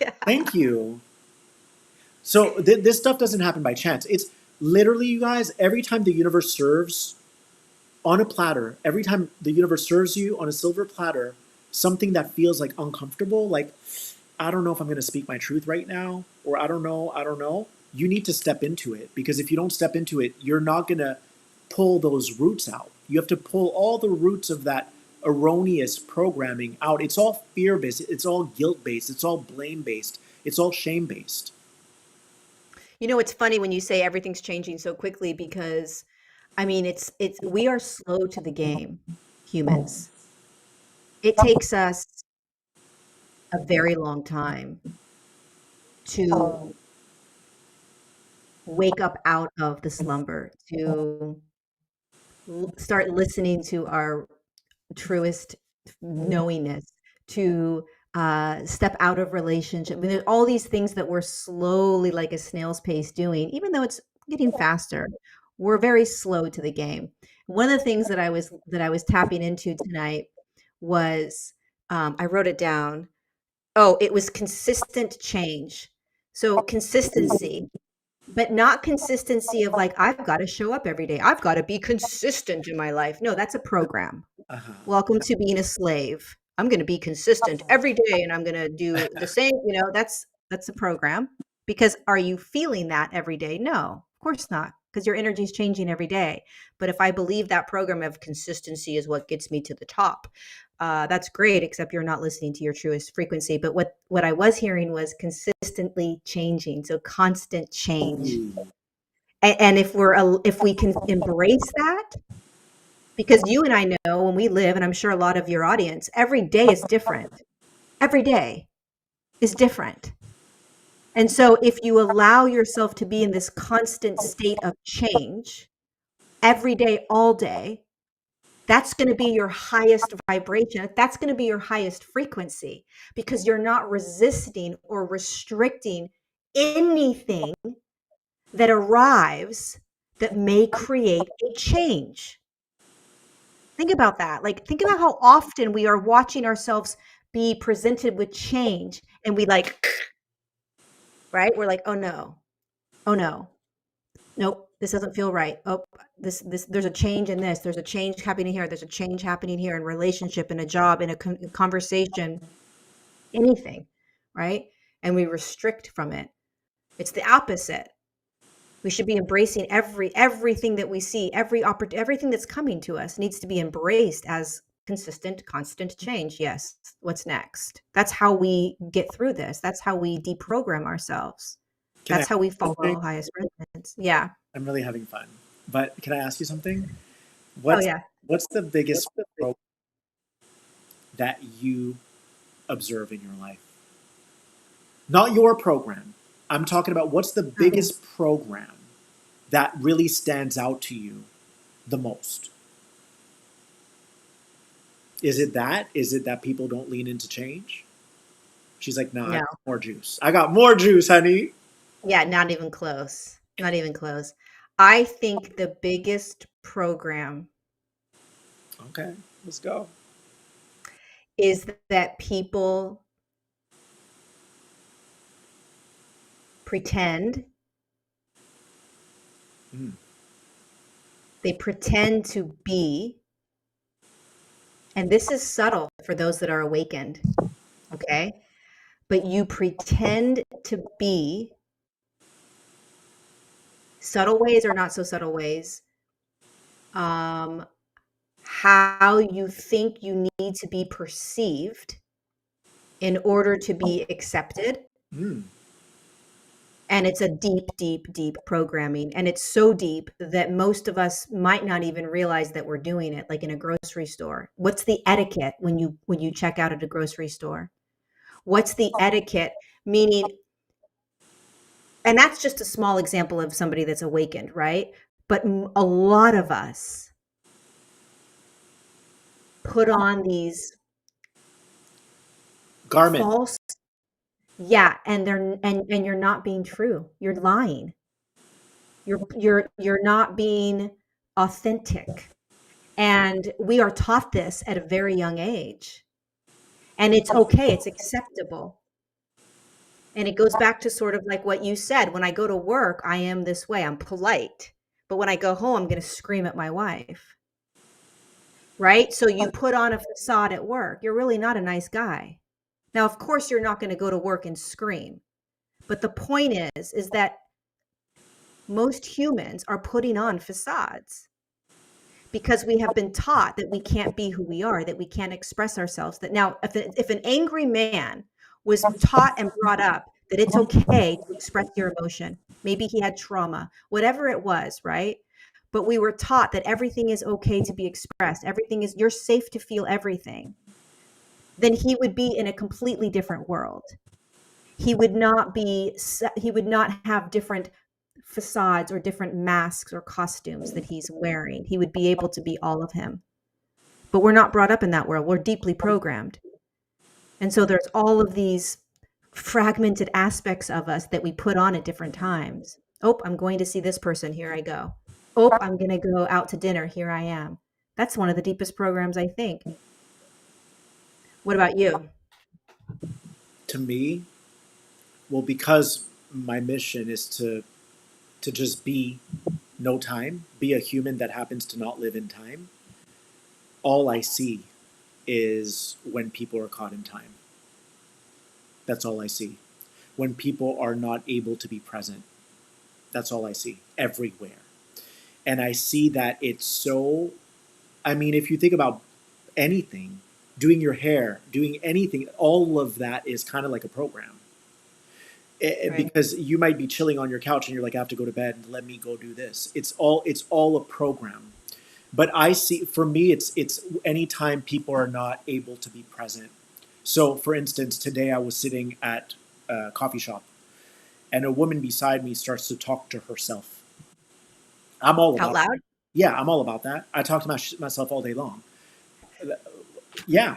Yeah. Thank you. So this stuff doesn't happen by chance. It's literally, you guys, every time the universe serves on a platter, every time the universe serves you on a silver platter, something that feels like uncomfortable, like, I don't know if I'm going to speak my truth right now, or I don't know, you need to step into it. Because if you don't step into it, you're not going to pull those roots out. You have to pull all the roots of that erroneous programming out. It's all fear based, it's all guilt based, it's all blame based, it's all shame based. You know, it's funny when you say everything's changing so quickly because, I mean, we are slow to the game, humans. It takes us a very long time to wake up out of the slumber, to start listening to our truest knowingness, to step out of relationship. I mean, there's all these things that we're slowly, like a snail's pace, doing, even though it's getting faster. We're very slow to the game. One of the things that I was tapping into tonight was, I wrote it down. Oh, it was consistent change. So consistency, but not consistency of like, I've got to show up every day. I've got to be consistent in my life. No, that's a program. Uh-huh. Welcome to being a slave. I'm going to be consistent every day and I'm going to do the same, that's a program. Because are you feeling that every day? No, of course not, because your energy is changing every day. But if I believe that program of consistency is what gets me to the top, that's great, except you're not listening to your truest frequency. But what I was hearing was consistently changing, so constant change. And if we can embrace that, because you and I know when we live, and I'm sure a lot of your audience, every day is different. every day is different. And so if you allow yourself to be in this constant state of change every day, all day, that's going to be your highest vibration. That's going to be your highest frequency because you're not resisting or restricting anything that arrives that may create a change. Think about that. Like, think about how often we are watching ourselves be presented with change and we like, right? We're like, oh no, oh no, nope, this doesn't feel right. Oh, this, there's a change in this. There's a change happening here. There's a change happening here in relationship, in a job, in a conversation, anything, right? And we restrict from it. It's the opposite. We should be embracing everything that we see, everything that's coming to us needs to be embraced as consistent, constant change. Yes. What's next? That's how we get through this. That's how we deprogram ourselves. Can I That's ask how we you something? follow highest resonance. Yeah. I'm really having fun. But can I ask you something? Oh What's yeah. what's the biggest program that you observe in your life? Not your program. I'm talking about what's the Mhm. biggest program that really stands out to you the most? Is it that? Is it that people don't lean into change? She's like, no, I No. got more juice. I got more juice, honey. Yeah, not even close. Not even close. I think the biggest program Okay, let's go. is that people pretend. Mm. They pretend to be, and this is subtle for those that are awakened, okay? But you pretend to be subtle ways or not so subtle ways, um, how you think you need to be perceived in order to be accepted. Mm. And it's a deep, deep, deep programming. And it's so deep that most of us might not even realize that we're doing it, like in a grocery store. What's the etiquette when you check out at a grocery store? What's the etiquette? Meaning, and that's just a small example of somebody that's awakened, right? But a lot of us put on these Garmin. false, yeah, and and you're not being true. You're lying. You're not being authentic. And we are taught this at a very young age. And it's okay, it's acceptable. And it goes back to sort of like what you said. When I go to work, I am this way. I'm polite. But when I go home, I'm going to scream at my wife. Right? So you put on a facade at work. You're really not a nice guy. Now, of course, you're not going to go to work and scream. But the point is that most humans are putting on facades because we have been taught that we can't be who we are, that we can't express ourselves. That now, if an angry man was taught and brought up that it's okay to express your emotion, maybe he had trauma, whatever it was, right? But we were taught that everything is okay to be expressed, everything is, you're safe to feel everything, then he would be in a completely different world. He would not have different facades or different masks or costumes that he's wearing. He would be able to be all of him. But we're not brought up in that world. We're deeply programmed. And so there's all of these fragmented aspects of us that we put on at different times. Oh, I'm going to see this person. Here I go. Oh, I'm going to go out to dinner. Here I am. That's one of the deepest programs, I think. What about you? To me, well, because my mission is to just be no time, be a human that happens to not live in time. All I see is when people are caught in time. That's all I see. When people are not able to be present, that's all I see everywhere. And I see that it's so, I mean, if you think about anything, doing your hair, doing anything, all of that is kind of like a program. Right. Because you might be chilling on your couch and you're like, I have to go to bed. Let me go do this. It's all a program. But I see, for me, it's anytime people are not able to be present. So, for instance, today I was sitting at a coffee shop, and a woman beside me starts to talk to herself. I'm all Out about, loud? yeah, I'm all about that. I talk to myself all day long. Yeah,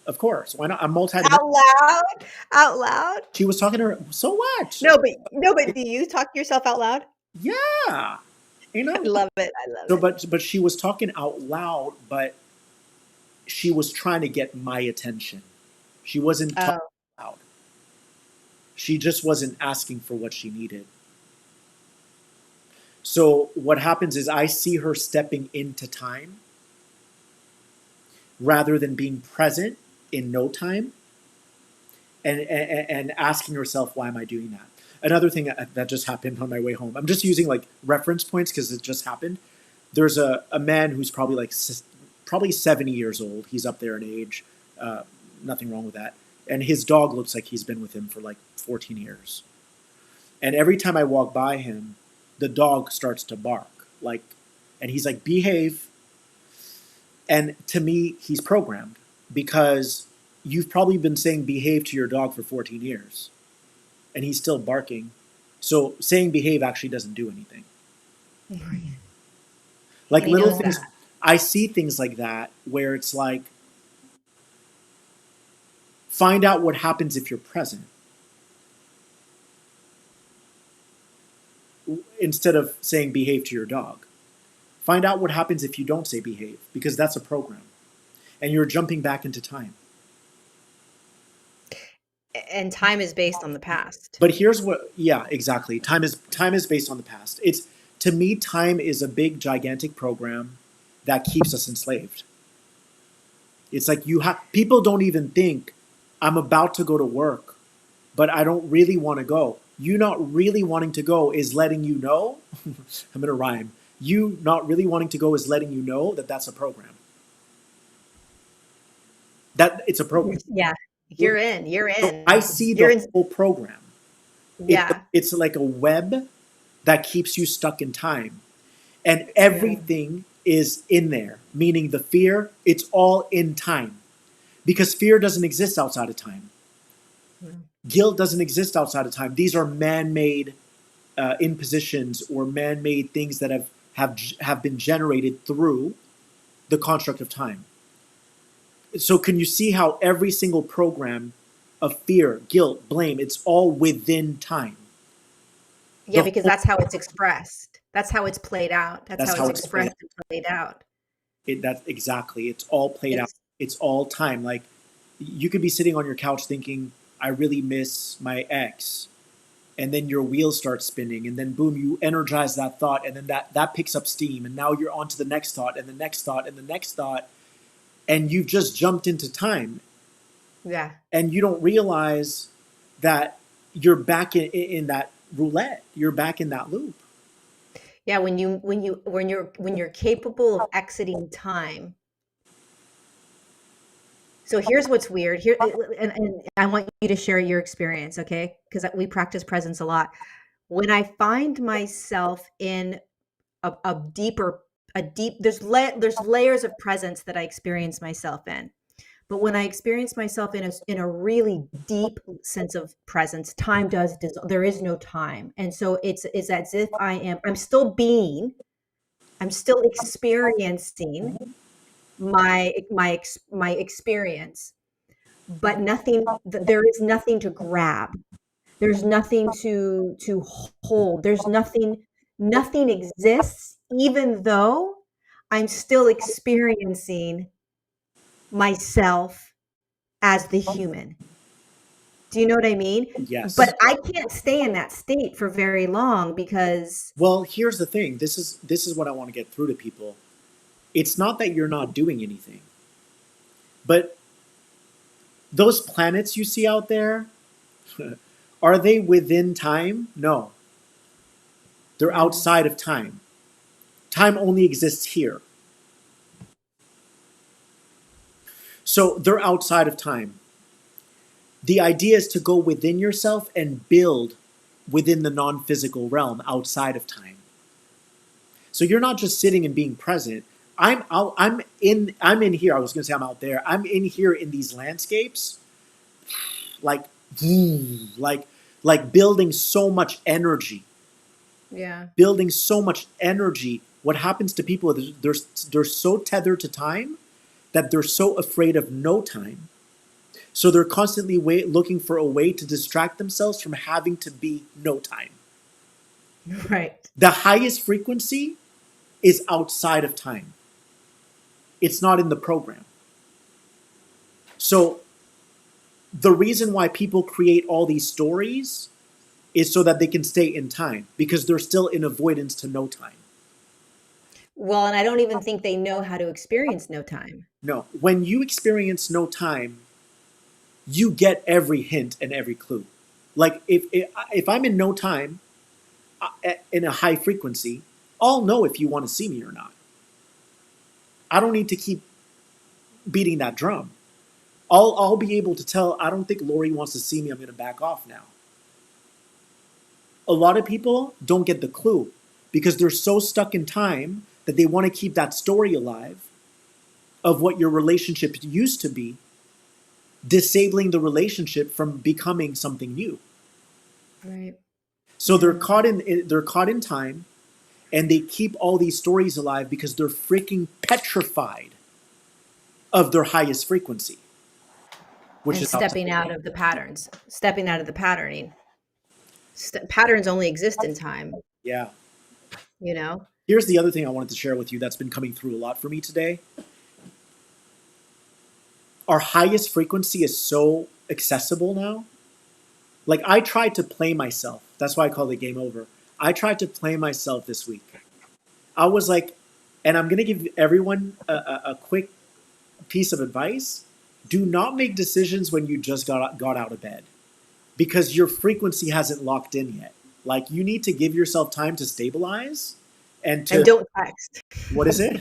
of course. Why not? I'm multidimensional. Out loud? Out loud? She was talking to her. So what? No, but do you talk to yourself out loud? Yeah, you I know. love it. I love So, it. but she was talking out loud, but she was trying to get my attention. She wasn't talking Oh, out loud. She just wasn't asking for what she needed. So what happens is I see her stepping into time rather than being present in no time, and asking herself, why am I doing that? Another thing that just happened on my way home. I'm just using like reference points because it just happened. There's a man who's probably like probably 70 years old. He's up there in age. Uh, Nothing wrong with that. And his dog looks like he's been with him for like 14 years. And every time I walk by him, the dog starts to bark. Like, and he's like, behave. And to me, he's programmed because you've probably been saying behave to your dog for 14 years and he's still barking. So saying behave actually doesn't do anything. right. Like And he little knows things, that. I see things like that where it's like, find out what happens if you're present instead of saying behave to your dog. Find out what happens if you don't say behave because that's a program and you're jumping back into time. And time is based on the past. But here's what, yeah, exactly. Time is based on the past. It's to me, time is a big, gigantic program that keeps us enslaved. It's like you have people don't even think I'm about to go to work, but I don't really want to go. You not really wanting to go is letting you know. I'm gonna rhyme. You not really wanting to go is letting you know that that's a program. That it's a program. Yeah. You're in. You're So I in. see You're the in. whole program. Yeah. It's like a web that keeps you stuck in time. And Yeah. everything is in there, meaning the fear, it's all in time. Because fear doesn't exist outside of time. Mm. Guilt doesn't exist outside of time. These are man made impositions or man made things that have been generated through the construct of time. So, can you see how every single program of fear, guilt, blame, it's all within time? Yeah, The because whole, that's how it's expressed. That's how it's played out. That's that's how how it's it's played out. expressed and played out. That's exactly. It's all played out. It's It's all time. Like you could be sitting on your couch thinking, "I really miss my ex," and then your wheels start spinning, and then boom, you energize that thought, and then that picks up steam, and now you're on to the next thought, and the next thought, and the next thought, and you've just jumped into time, yeah. and you don't realize that you're back in that roulette. You're back in that loop. Yeah, when you're capable of exiting time. So here's what's weird. And I want you to share your experience, okay? Because we practice presence a lot. When I find myself in a deeper, a deep, there's layers of presence that I experience myself in. But when I experience myself in a really deep sense of presence, time there is no time. And so it's as if I'm still experiencing my experience, but there is nothing to grab. There's nothing to hold. Nothing exists, even though I'm still experiencing myself as the human. Do you know what I mean? Yes. But I can't stay in that state for very long because Well, here's the thing. This is what I want to get through to people. It's not that you're not doing anything, but those planets you see out there, are they within time? No, they're mm, outside of time. Time only exists here. So they're outside of time. The idea is to go within yourself and build within the non physical realm outside of time. So you're not just sitting and being present. I'm in here. I was going to say I'm out there. I'm in here in these landscapes, like, like, like building so much energy, Yeah. building so much energy. What happens to people is they're so tethered to time that they're so afraid of no time. So they're constantly looking for a way to distract themselves from having to be no time. Right. The highest frequency is outside of time. It's not in the program. So the reason why people create all these stories is so that they can stay in time because they're still in avoidance to no time. Well, and I don't even think they know how to experience no time. No, when you experience no time, you get every hint and every clue. Like if I'm in no time in a high frequency, I'll know if you want to see me or not. I don't need to keep beating that drum. I'll be able to tell. I don't think Lorie wants to see me. I'm going to back off now. A lot of people don't get the clue because they're so stuck in time that they want to keep that story alive of what your relationship used to be, disabling the relationship from becoming something new. Right. So they're caught in time, and they keep all these stories alive because they're freaking petrified of their highest frequency, which And is outside. stepping out of the patterns, stepping out of the patterning. Patterns only exist in time, Yeah. you know? Here's the other thing I wanted to share with you that's been coming through a lot for me today. Our highest frequency is so accessible now. Like I tried to play myself. That's why I call it game over. I tried to play myself this week. I was like, and I'm gonna give everyone a quick piece of advice. Do not make decisions when you just got out of bed because your frequency hasn't locked in yet. Like you need to give yourself time to stabilize and And to don't text. what is it?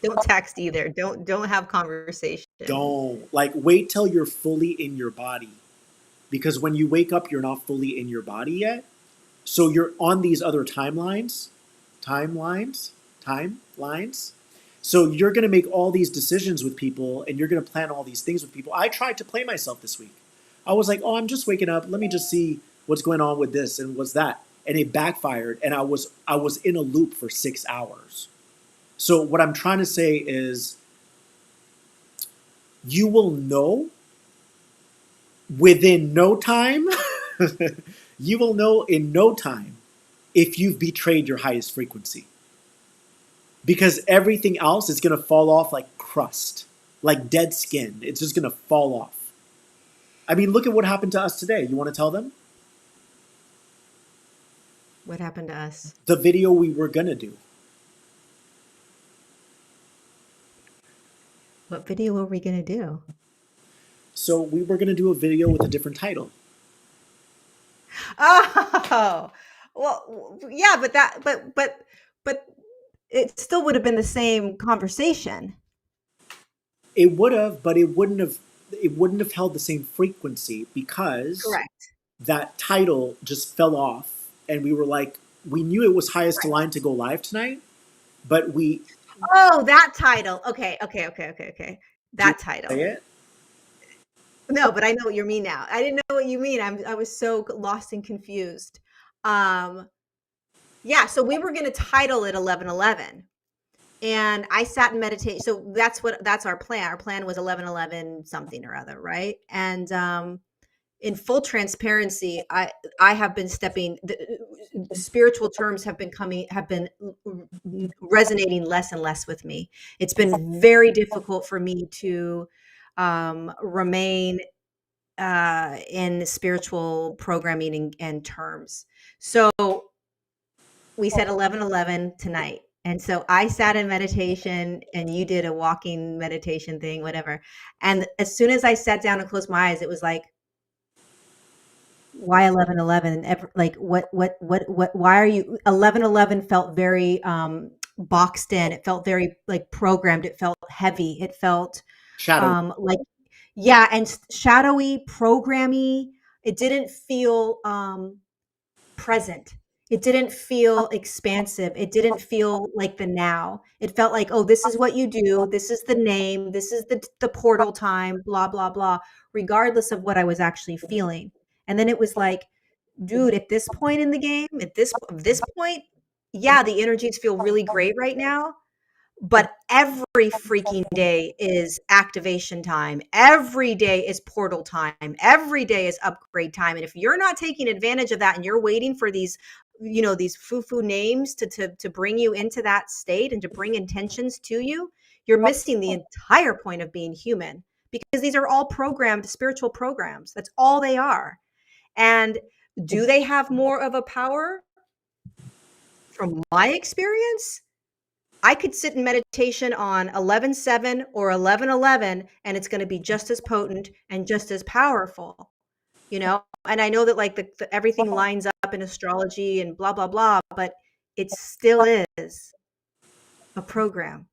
Don't text either. Don't have conversation. Don't like wait till you're fully in your body because when you wake up, you're not fully in your body yet. So you're on these other timelines. So you're going to make all these decisions with people and you're going to plan all these things with people. I tried to play myself this week. I was like, oh, I'm just waking up. Let me just see what's going on with this and what's that. And it backfired. And I was in a loop for 6 hours. So what I'm trying to say is you will know within no time. You will know in no time if you've betrayed your highest frequency. Because everything else is going to fall off like crust, like dead skin. It's just going to fall off. I mean, look at what happened to us today. You want to tell them? What happened to us? The video we were going to do. What video were we going to do? So we were going to do a video with a different title. Oh, well, yeah, but it still would have been the same conversation. It would have, but it wouldn't have held the same frequency because Correct. that title just fell off and we were like, we knew it was highest Right. line to go live tonight, but we Oh, that title. Okay. That say title. it. No, but I know what you mean now. I didn't know what you mean. I was so lost and confused. Yeah, so we were going to title it 1111. And I sat in meditation. So that's our plan. Our plan was 1111 something or other, right? And in full transparency, I have been stepping. The spiritual terms have been resonating less and less with me. It's been very difficult for me to remain in spiritual programming and terms. So we said 11:11 tonight. And so I sat in meditation and you did a walking meditation thing, whatever. And as soon as I sat down and closed my eyes, it was like, why 11:11? Like what, why are you 11:11 felt very boxed in. It felt very like programmed. It felt heavy. It felt Shadow. like, yeah. And shadowy, programmy. It didn't feel present. It didn't feel expansive. It didn't feel like the now. It felt like, oh, this is what you do. This is the name. This is the portal time, blah, blah, blah, regardless of what I was actually feeling. And then it was like, dude, at this point in the game, at this point, yeah, the energies feel really great right now, but every freaking day is activation time. Every day is portal time. Every day is upgrade time. And if you're not taking advantage of that and you're waiting for these, these foo-foo names to bring you into that state and to bring intentions to you, you're missing the entire point of being human, because these are all programmed spiritual programs. That's all they are. And do they have more of a power? From my experience, I could sit in meditation on 11:7 or 11:11, and it's going to be just as potent and just as powerful, And I know that like everything lines up in astrology and blah blah blah, but it still is a program.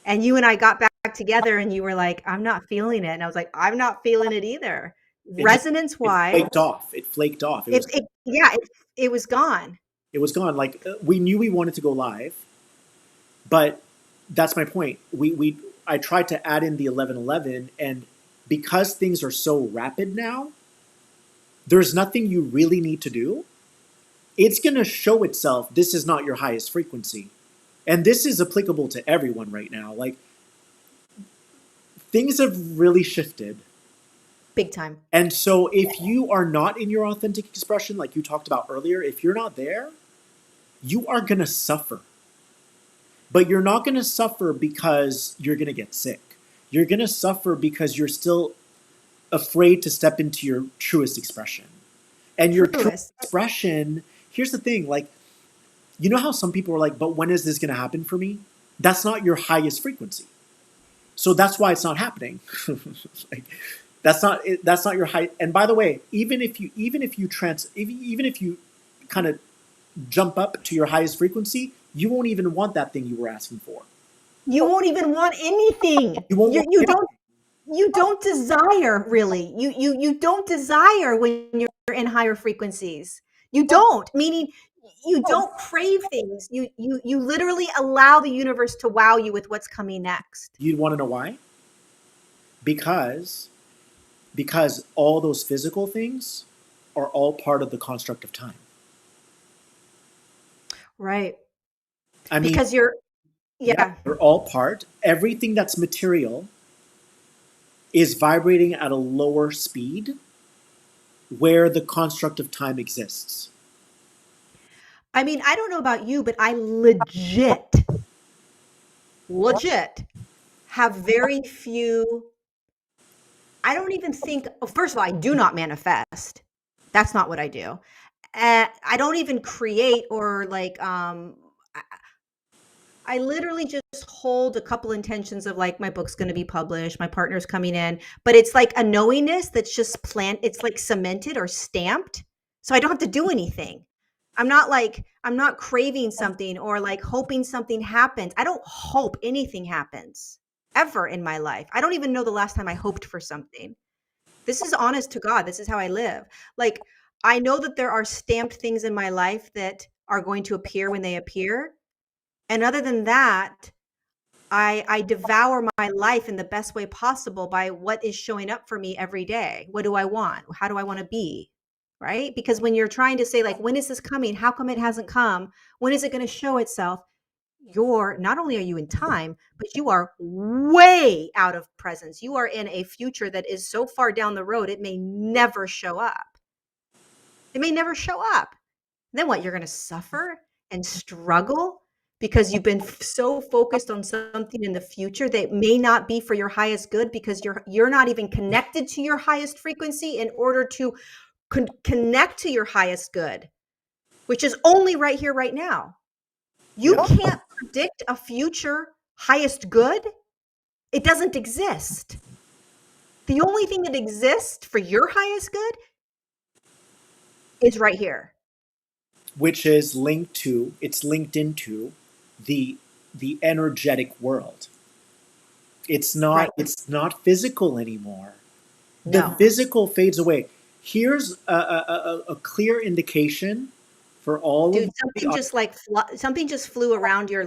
And you and I got back together, and you were like, "I'm not feeling it," and I was like, "I'm not feeling it either." It just Resonance it wise, flaked off. It flaked off. it was gone. It was gone. Like we knew we wanted to go live, but that's my point. I tried to add in the 11:11, and because things are so rapid now, there's nothing you really need to do. It's going to show itself. This is not your highest frequency, and this is applicable to everyone right now. Like things have really shifted. Big time. And so if you are not in your authentic expression, like you talked about earlier, if you're not there, you are going to suffer. But you're not going to suffer because you're going to get sick. You're going to suffer because you're still afraid to step into your truest expression. And your truest expression, here's the thing, like, you know how some people are like, but when is this going to happen for me? That's not your highest frequency. So that's why it's not happening. Like, that's not your high. And by the way, even if you kind of jump up to your highest frequency, you won't even want that thing you were asking for. You won't even want anything. You don't desire, really. You don't desire when you're in higher frequencies. You don't, meaning you don't crave things. You literally allow the universe to wow you with what's coming next. You'd want to know why? Because all those physical things are all part of the construct of time. Right. I mean, because they're all part. Everything that's material is vibrating at a lower speed where the construct of time exists. I mean, I don't know about you, but I legit have very few. I don't even think, first of all, I do not manifest. That's not what I do. I don't even create or I literally just hold a couple intentions of like my book's going to be published, my partner's coming in, but it's like a knowingness that's just it's like cemented or stamped. So I don't have to do anything. I'm not craving something or like hoping something happens. I don't hope anything happens ever in my life. I don't even know the last time I hoped for something. This is honest to God. This is how I live. Like, I know that there are stamped things in my life that are going to appear when they appear. And other than that, I devour my life in the best way possible by what is showing up for me every day. What do I want? How do I want to be? Right? Because when you're trying to say, like, when is this coming? How come it hasn't come? When is it going to show itself? Not only are you in time, but you are way out of presence. You are in a future that is so far down the road, it may never show up. It may never show up. Then what? You're going to suffer and struggle because you've been so focused on something in the future that may not be for your highest good, because you're not even connected to your highest frequency in order to connect to your highest good, which is only right here, right now. You can't predict a future highest good. It doesn't exist. The only thing that exists for your highest good is right here. Which is linked into the energetic world. It's not physical anymore. No. The physical fades away. Here's a clear indication for all of Dude, the something just flew around your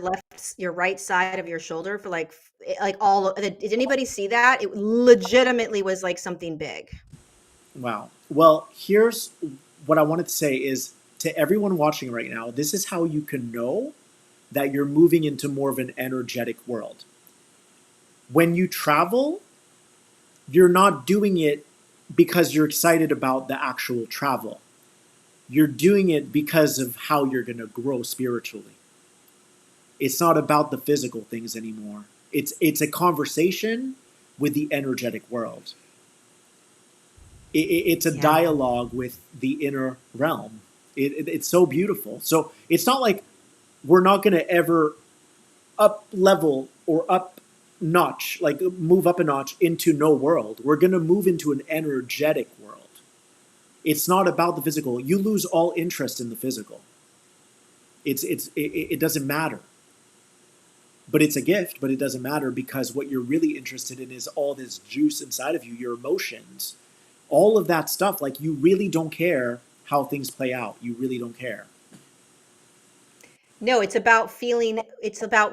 right side of your shoulder for like all did anybody see that? It legitimately was like something big. wow. Well, here's what I wanted to say is to everyone watching right now, this is how you can know that you're moving into more of an energetic world. When you travel, you're not doing it because you're excited about the actual travel. You're doing it because of how you're going to grow spiritually. It's not about the physical things anymore. It's a conversation with the energetic world. It's a Yeah. dialogue with the inner realm. It's so beautiful. So it's not like we're not going to ever up level or up notch, like move up a notch into no world. We're going to move into an energetic world. It's not about the physical. You lose all interest in the physical. It doesn't matter. But it's a gift, but it doesn't matter because what you're really interested in is all this juice inside of you, your emotions, all of that stuff. Like you really don't care how things play out. You really don't care. No, it's about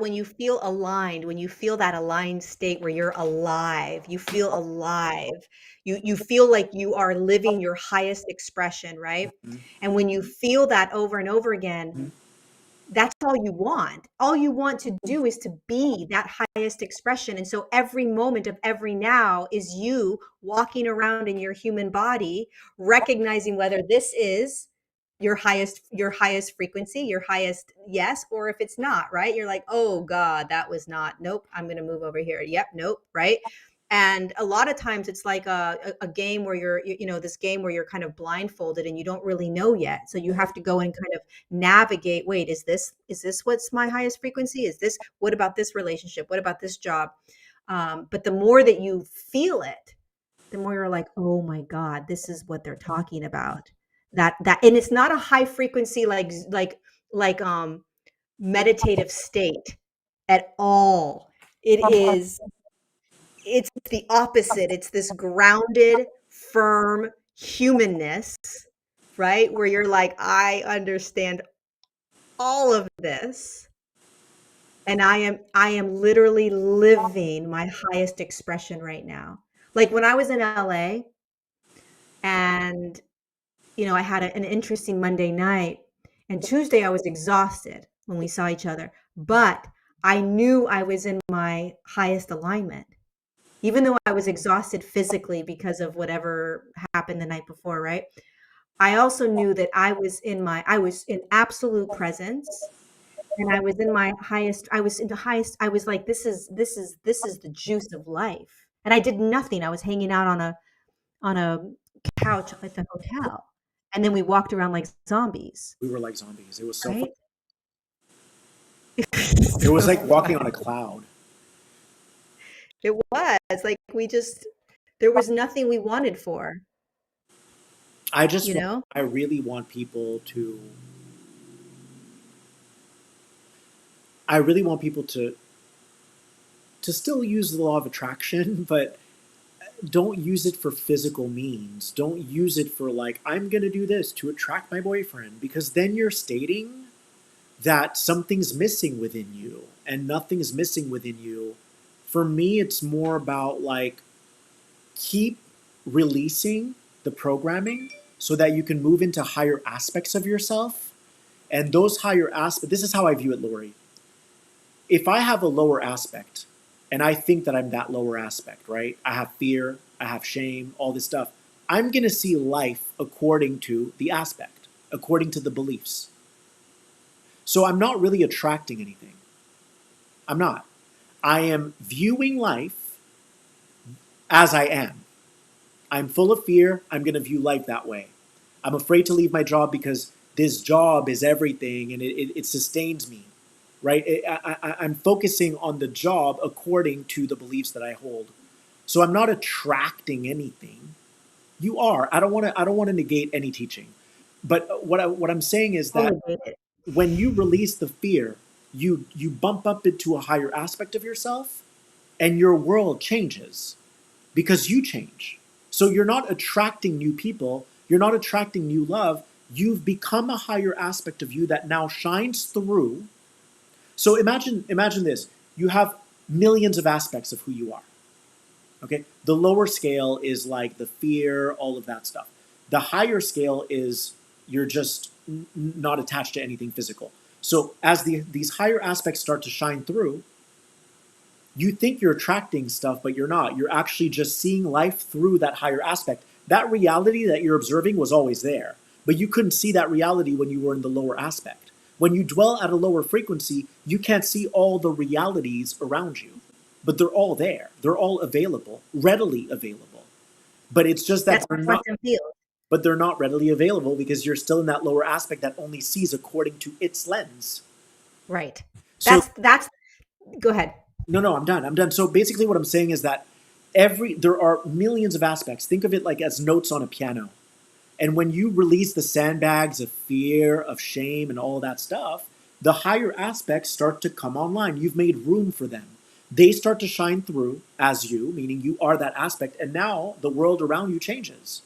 when you feel aligned, when you feel that aligned state where you're alive, you feel alive. You feel like you are living your highest expression, right? And when you feel that over and over again, Mm-hmm. that's all you want. All you want to do is to be that highest expression. And so every moment of every now is you walking around in your human body, recognizing whether this is your highest frequency, your highest yes, or if it's not, right? You're like, "Oh God, that was not. Nope, I'm going to move over here. Yep, nope, right?" And a lot of times it's like a game where this game where you're kind of blindfolded and you don't really know yet. So you have to go and kind of navigate, wait, is this what's my highest frequency? Is this, what about this relationship? What about this job? But the more that you feel it, the more you're like, oh my God, this is what they're talking about. That and it's not a high frequency like meditative state at all. It's the opposite. It's this grounded, firm humanness, right? Where you're like, I understand all of this, and I am literally living my highest expression right now. Like when I was in LA and I had an interesting Monday night, and Tuesday I was exhausted when we saw each other, but I knew I was in my highest alignment. Even though I was exhausted physically because of whatever happened the night before, right? I also knew that I was in absolute presence, and I was in my highest I was in the highest I was like, this is the juice of life. And I did nothing. I was hanging out on a couch at the hotel. And then we walked around like zombies, We were like zombies. It was so fun. right? It was So like walking on fun. a cloud. It was like there was nothing we wanted for, I just you want, know? I really want people to, I really want people to still use the law of attraction, but don't use it for physical means. Don't use it for like, I'm going to do this to attract my boyfriend, because then you're stating that something's missing within you and nothing's missing within you. For me, it's more about like keep releasing the programming so that you can move into higher aspects of yourself. And those higher aspects, this is how I view it, Lorie. If I have a lower aspect and I think that I'm that lower aspect, right? I have fear, I have shame, all this stuff. I'm going to see life according to the aspect, according to the beliefs. So I'm not really attracting anything. I'm not. I am viewing life as I am. I'm full of fear. I'm going to view life that way. I'm afraid to leave my job because this job is everything and it sustains me, right? I'm focusing on the job according to the beliefs that I hold. So I'm not attracting anything. You are. I don't want to negate any teaching. But what I'm saying is I'll that negate it. when you release the fear, you bump up into a higher aspect of yourself and your world changes because you change. So you're not attracting new people, you're not attracting new love, you've become a higher aspect of you that now shines through. So imagine this. You have millions of aspects of who you are. Okay? The lower scale is like the fear, all of that stuff. The higher scale is you're just not attached to anything physical. So as these higher aspects start to shine through, you think you're attracting stuff, but you're not. You're actually just seeing life through that higher aspect. That reality that you're observing was always there, but you couldn't see that reality when you were in the lower aspect. When you dwell at a lower frequency, you can't see all the realities around you, but they're all there. They're all available, readily available. But it's just that That's the they're not. quantum field. But they're not readily available because you're still in that lower aspect that only sees according to its lens. Right. So That's go ahead. no, I'm done. I'm done. So basically, what I'm saying is that there are millions of aspects. Think of it like as notes on a piano. And when you release the sandbags of fear, of shame, and all that stuff, the higher aspects start to come online. You've made room for them. They start to shine through as you, meaning you are that aspect. And now the world around you changes.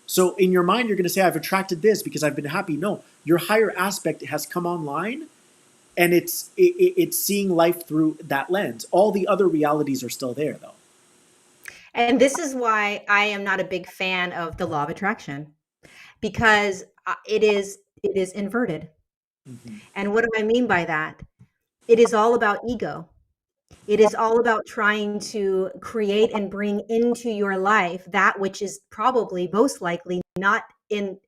So in your mind, you're going to say, I've attracted this because I've been happy. No, your higher aspect has come online and it's seeing life through that lens. All the other realities are still there, though. And this is why I am not a big fan of the law of attraction, because it is inverted. Mm-hmm. And what do I mean by that? It is all about ego. It is all about trying to create and bring into your life that which is probably most likely not in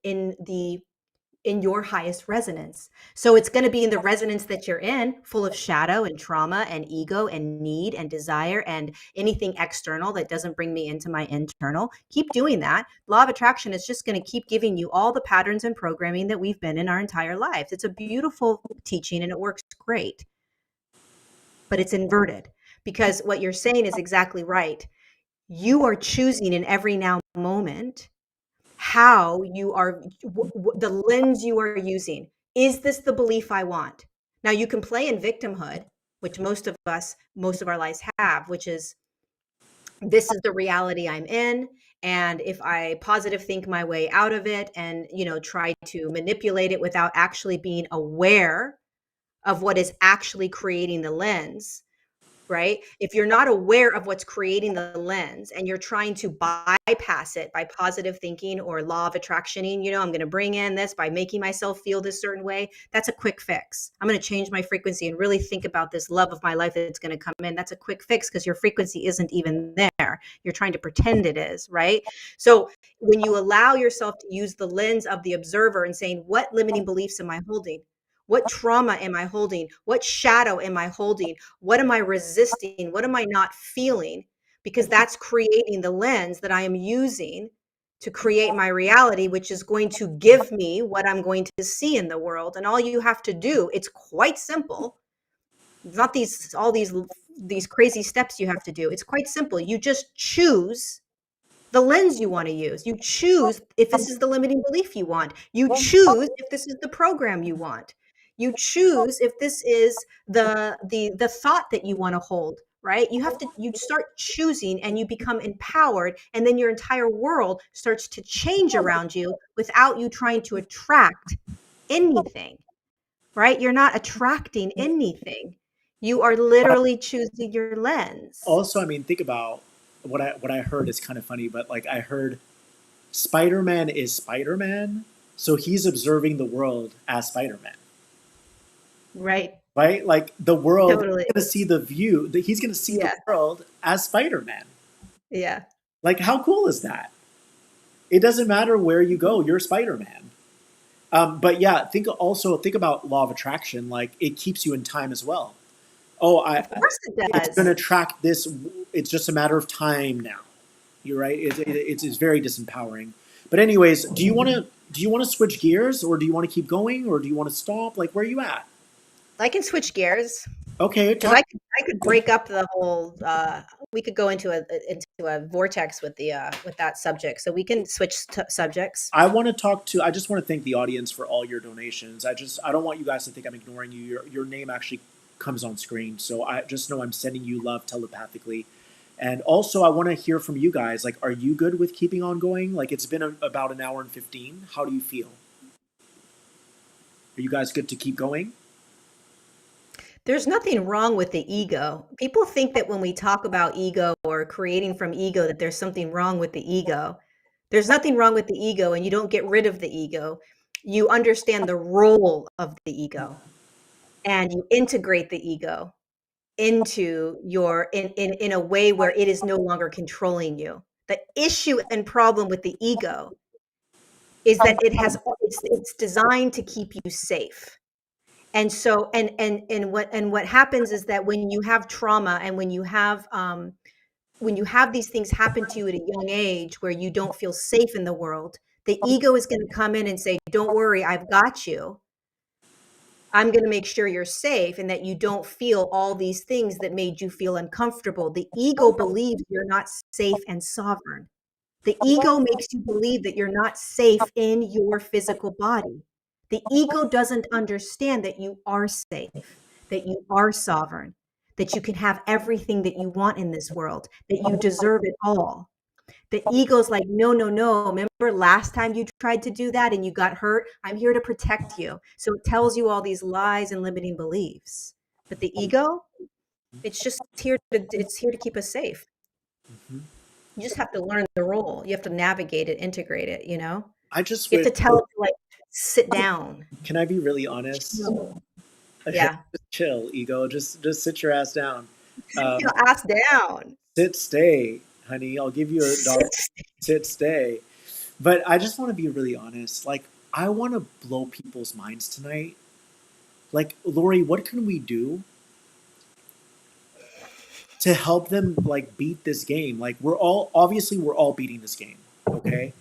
your highest resonance. So it's going to be in the resonance that you're in, full of shadow and trauma and ego and need and desire and anything external that doesn't bring me into my internal. Keep doing that. Law of attraction is just going to keep giving you all the patterns and programming that we've been in our entire lives. It's a beautiful teaching and it works great, but it's inverted because what you're saying is exactly right. You are choosing in every now moment how you are, the lens you are using. Is this the belief I want? Now you can play in victimhood, which most of our lives have, which is, this is the reality I'm in, and if I positive think my way out of it and try to manipulate it without actually being aware of what is actually creating the lens, right? If you're not aware of what's creating the lens and you're trying to bypass it by positive thinking or law of attractioning, I'm going to bring in this by making myself feel this certain way. That's a quick fix. I'm going to change my frequency and really think about this love of my life that's going to come in. That's a quick fix because your frequency isn't even there. You're trying to pretend it is, right? So when you allow yourself to use the lens of the observer and saying, what limiting beliefs am I holding? What trauma am I holding? What shadow am I holding? What am I resisting? What am I not feeling? Because that's creating the lens that I am using to create my reality, which is going to give me what I'm going to see in the world. And all you have to do, it's quite simple. It's not these crazy steps you have to do. It's quite simple. You just choose the lens you want to use. You choose if this is the limiting belief you want. You choose if this is the program you want. You choose if this is the thought that you want to hold, right? You start choosing and you become empowered, and then your entire world starts to change around you without you trying to attract anything, right? You're not attracting anything. You are literally choosing your lens. Also, I mean, think about what I heard is kind of funny, but like I heard Spider-Man is Spider-Man, so he's observing the world as Spider-Man, Right. right? Like the world, Totally. he's going to see the view, he's going to see the Yeah. world as Spider-Man. Yeah. Like, how cool is that? It doesn't matter where you go, you're Spider-Man. But yeah, think about law of attraction. Like it keeps you in time as well. Oh, Of course it it's going does. to track this. It's just a matter of time now. You're right. It's very disempowering. But anyways, do you want to switch gears, or do you want to keep going, or do you want to stop? Like, where are you at? I can switch gears Okay, because talk. I could break up the whole. We could go into a vortex with that subject, so we can switch subjects. I want to talk to. I just want to thank the audience for all your donations. I don't want you guys to think I'm ignoring you. Your name actually comes on screen, so I just know I'm sending you love telepathically. And also, I want to hear from you guys. Like, are you good with keeping on going? Like, it's been about an hour and 15. How do you feel? Are you guys good to keep going? There's nothing wrong with the ego. People think that when we talk about ego or creating from ego, that there's something wrong with the ego. There's nothing wrong with the ego, and you don't get rid of the ego. You understand the role of the ego, and you integrate the ego into your in a way where it is no longer controlling you. The issue and problem with the ego is that it's designed to keep you safe. And so and what happens is that when you have trauma and when you have these things happen to you at a young age where you don't feel safe in the world, the ego is going to come in and say, "Don't worry, I've got you. I'm going to make sure you're safe and that you don't feel all these things that made you feel uncomfortable." The ego believes you're not safe and sovereign. The ego makes you believe that you're not safe in your physical body. The ego doesn't understand that you are safe, that you are sovereign, that you can have everything that you want in this world, that you deserve it all. The ego's like, no, no, no. Remember last time you tried to do that and you got hurt? I'm here to protect you. So it tells you all these lies and limiting beliefs. But the ego, it's here to keep us safe. Hmm. You just have to learn the role. You have to navigate it, integrate it, you know? I just You have wish. to tell it to, like, sit down. Can I be really honest? Chill. Just Yeah. chill, ego. Just sit your ass down. Your Um, ass down. sit, stay, honey. I'll give you $1. Sit. Sit, stay. But I just want to be really honest. Like, I want to blow people's minds tonight. Like, Lorie, what can we do to help them like beat this game? Like, we're all beating this game. Okay.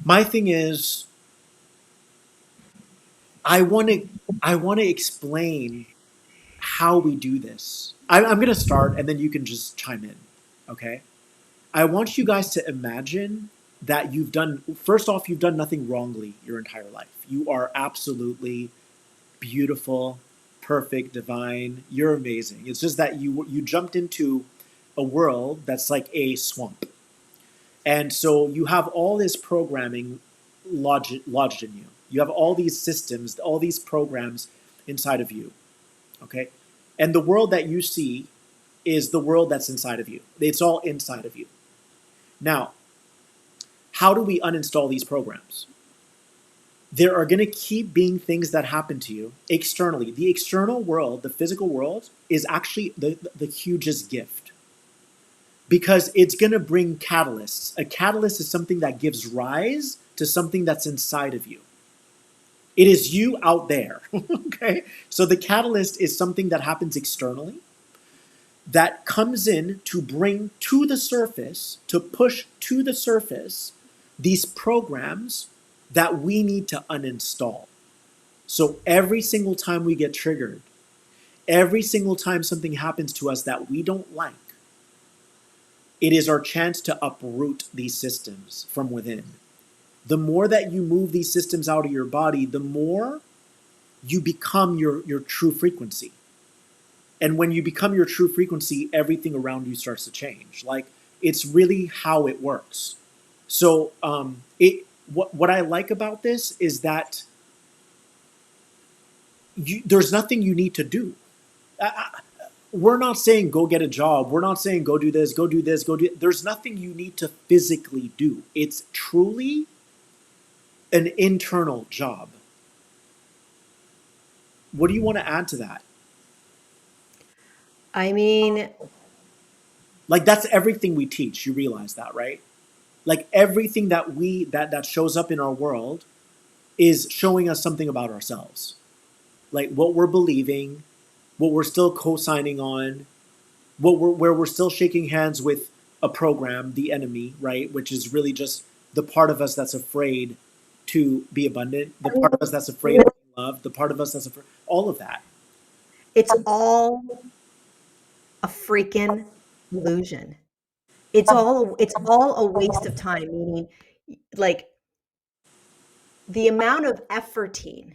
My thing is, I want to I want to explain how we do this. I'm going to start, and then you can just chime in. Okay. I want you guys to imagine that first off, you've done nothing wrongly your entire life. You are absolutely beautiful, perfect, divine. You're amazing. It's just that you jumped into a world that's like a swamp. And so you have all this programming lodged in you. You have all these systems, all these programs inside of you. Okay. And the world that you see is the world that's inside of you. It's all inside of you. Now, how do we uninstall these programs? There are going to keep being things that happen to you externally. The external world, the physical world, is actually the hugest gift because it's going to bring catalysts. A catalyst is something that gives rise to something that's inside of you. It is you out there. Okay. So the catalyst is something that happens externally that comes in to bring to the surface, to push to the surface these programs that we need to uninstall. So every single time we get triggered, every single time something happens to us that we don't like, it is our chance to uproot these systems from within. The more that you move these systems out of your body, the more you become your true frequency. And when you become your true frequency, everything around you starts to change. Like it's really how it works. So what I like about this is that there's nothing you need to do. We're not saying go get a job. We're not saying go do this, go do this, go do. There's nothing you need to physically do. It's truly an internal job. What do you want to add to that? I mean, Like that's everything we teach. You realize that, right? Like everything that shows up in our world is showing us something about ourselves. Like what we're believing, what we're still co-signing on, where we're still shaking hands with a program, the enemy, right? Which is really just the part of us that's afraid to be abundant, the part of us that's afraid of being loved, the part of us that's afraid, all of that. it's all a freaking illusion. It's all a waste of time, meaning, like, the amount of efforting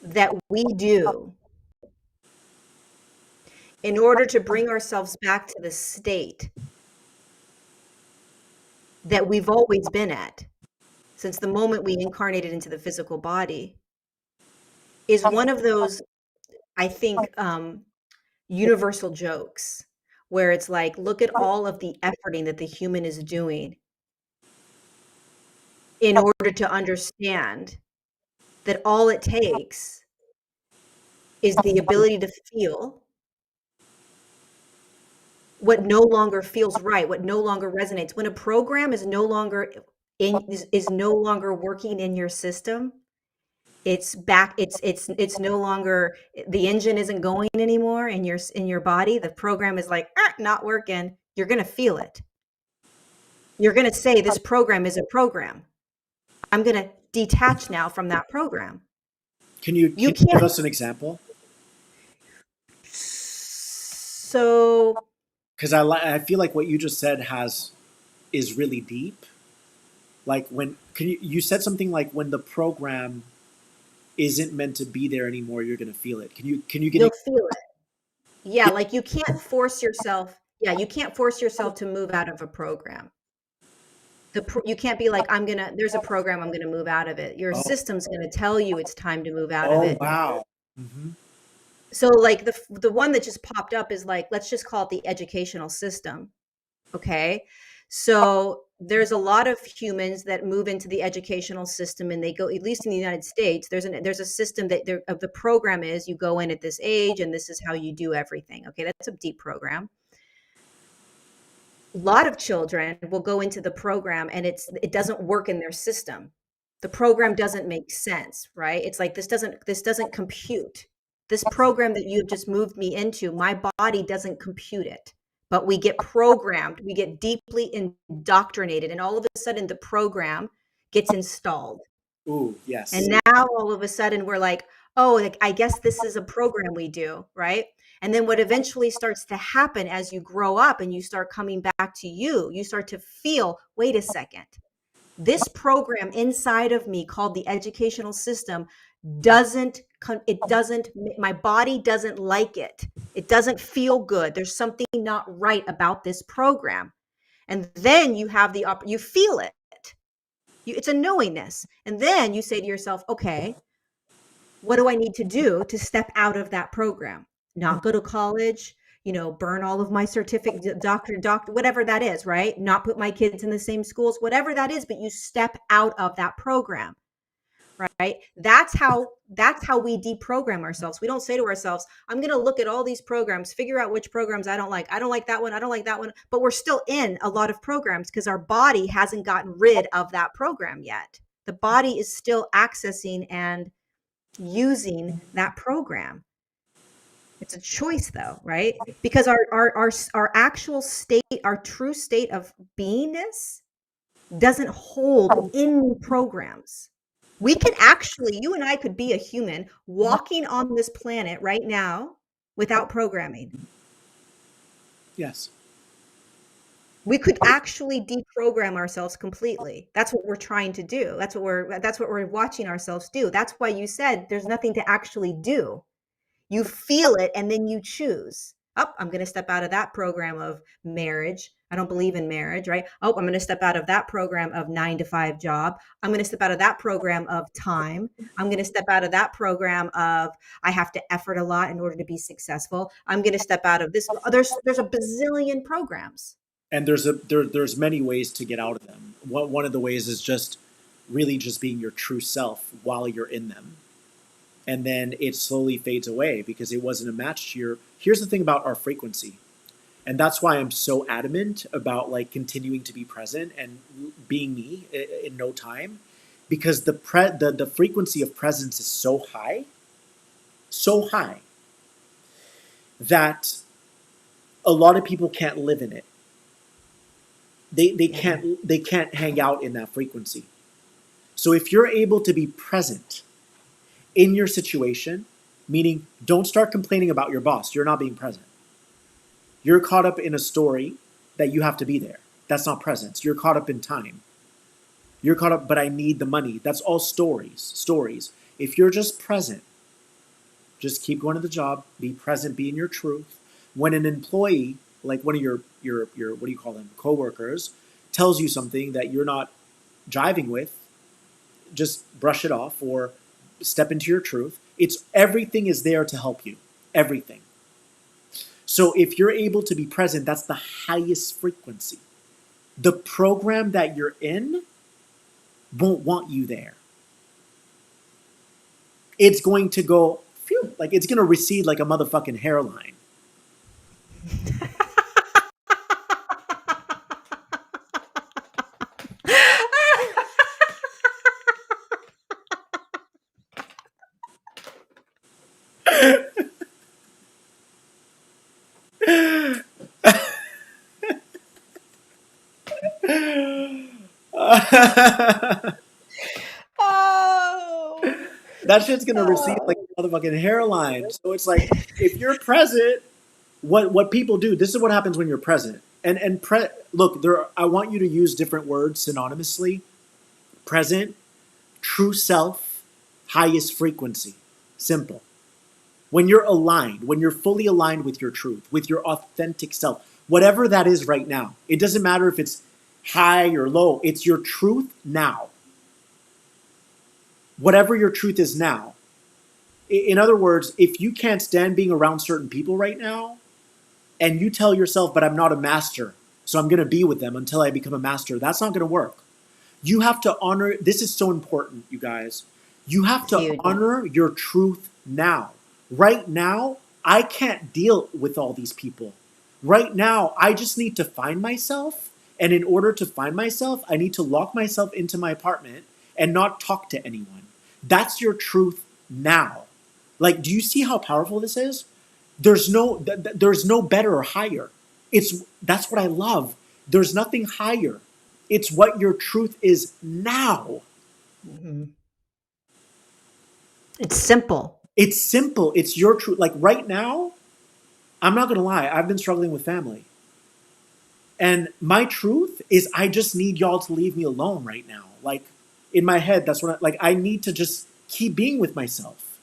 that we do in order to bring ourselves back to the state that we've always been at since the moment we incarnated into the physical body. is one of those, I think, universal jokes where it's like, look at all of the efforting that the human is doing in order to understand that all it takes is the ability to feel what no longer feels right, what no longer resonates. When a program is no longer is no longer working in your system, it's back, it's no longer, the engine isn't going anymore in your body. The program is like, "Ah, not working." You're gonna feel it. You're gonna say, "This program is a program. I'm gonna detach now from that program." Can You you give can't. us an example? So Because I feel like what you just said has is really deep. Like when can you said something like when the program isn't meant to be there anymore, you're gonna feel it. Can you get you'll it? feel it. Yeah, Yeah. like you can't force yourself. Yeah, you can't force yourself to move out of a program. You can't be like, there's a program, I'm gonna move out of it. Your Oh, system's gonna tell you it's time to move out of oh it. wow. Hmm. So like the one that just popped up is like, let's just call it the educational system. Okay. So there's a lot of humans that move into the educational system and they go, at least in the United States, there's a system that of the program is you go in at this age and this is how you do everything. Okay, that's a deep program. A lot of children will go into the program and it doesn't work in their system. The program doesn't make sense, right? It's like this doesn't compute. This program that you've just moved me into, my body doesn't compute it. But we get programmed, we get deeply indoctrinated, and all of a sudden the program gets installed. Ooh, And yes. now all of a sudden we're like, oh, like, I guess this is a program we do, right? And then what eventually starts to happen as you grow up and you start coming back to you start to feel, wait a second, this program inside of me called the educational system doesn't, my body doesn't like it. It doesn't feel good. There's something not right about this program. And then you have you feel it. It's a knowingness. And then you say to yourself, okay, what do I need to do to step out of that program? Not go to college, burn all of my certificate, doctor, whatever that is, right? Not put my kids in the same schools, whatever that is, but you step out of that program, right? That's how we deprogram ourselves. We don't say to ourselves, I'm going to look at all these programs, figure out which programs I don't like. I don't like that one. I don't like that one. But we're still in a lot of programs because our body hasn't gotten rid of that program yet. The body is still accessing and using that program. It's a choice though, right? Because our actual state, our true state of beingness doesn't hold any programs. We could actually, you and I could be a human walking on this planet right now without programming. Yes. We could actually deprogram ourselves completely. That's what we're trying to do. That's what we're watching ourselves do. That's why you said there's nothing to actually do. You feel it and then you choose. Oh, I'm going to step out of that program of marriage. I don't believe in marriage, right? Oh, I'm going to step out of that program of 9 to 5 job. I'm going to step out of that program of time. I'm going to step out of that program of I have to effort a lot in order to be successful. I'm going to step out of this. There's a bazillion programs. And there's many ways to get out of them. One of the ways is just really just being your true self while you're in them. And then it slowly fades away because it wasn't a match to your. Here's the thing about our frequency. And that's why I'm so adamant about like continuing to be present and being me in no time, because the frequency of presence is so high that a lot of people can't live in it. Yeah. They can't hang out in that frequency. So if you're able to be present in your situation, meaning don't start complaining about your boss, you're not being present. You're caught up in a story that you have to be there. That's not presence. You're caught up in time. You're caught up, but I need the money. That's all stories. Stories. If you're just present, just keep going to the job, be present, be in your truth. When an employee, like one of your what do you call them, coworkers, tells you something that you're not jiving with, just brush it off or step into your truth. It's everything is there to help you. Everything. So if you're able to be present, that's the highest frequency. The program that you're in won't want you there. It's going to go, phew, like it's going to recede like a motherfucking hairline. Oh. That shit's gonna recede like a motherfucking hairline. So it's like if you're present, what people do, this is what happens when you're present. Look, I want you to use different words synonymously. Present, true self, highest frequency. Simple. When you're aligned, when you're fully aligned with your truth, with your authentic self, whatever that is right now, it doesn't matter if it's high or low, it's your truth now. Whatever your truth is now. In other words, if you can't stand being around certain people right now, and you tell yourself, but I'm not a master, so I'm going to be with them until I become a master, that's not going to work. You have to honor, this is so important, you guys. You have to honor your truth now. Right now, I can't deal with all these people. Right now, I just need to find myself. And in order to find myself, I need to lock myself into my apartment and not talk to anyone. That's your truth now. Like, do you see how powerful this is? There's no better or higher. That's what I love. There's nothing higher. It's what your truth is now. Mm-hmm. It's simple. It's simple. It's your truth. Like right now, I'm not going to lie. I've been struggling with family. And my truth is I just need y'all to leave me alone right now. Like in my head, that's what I need to just keep being with myself.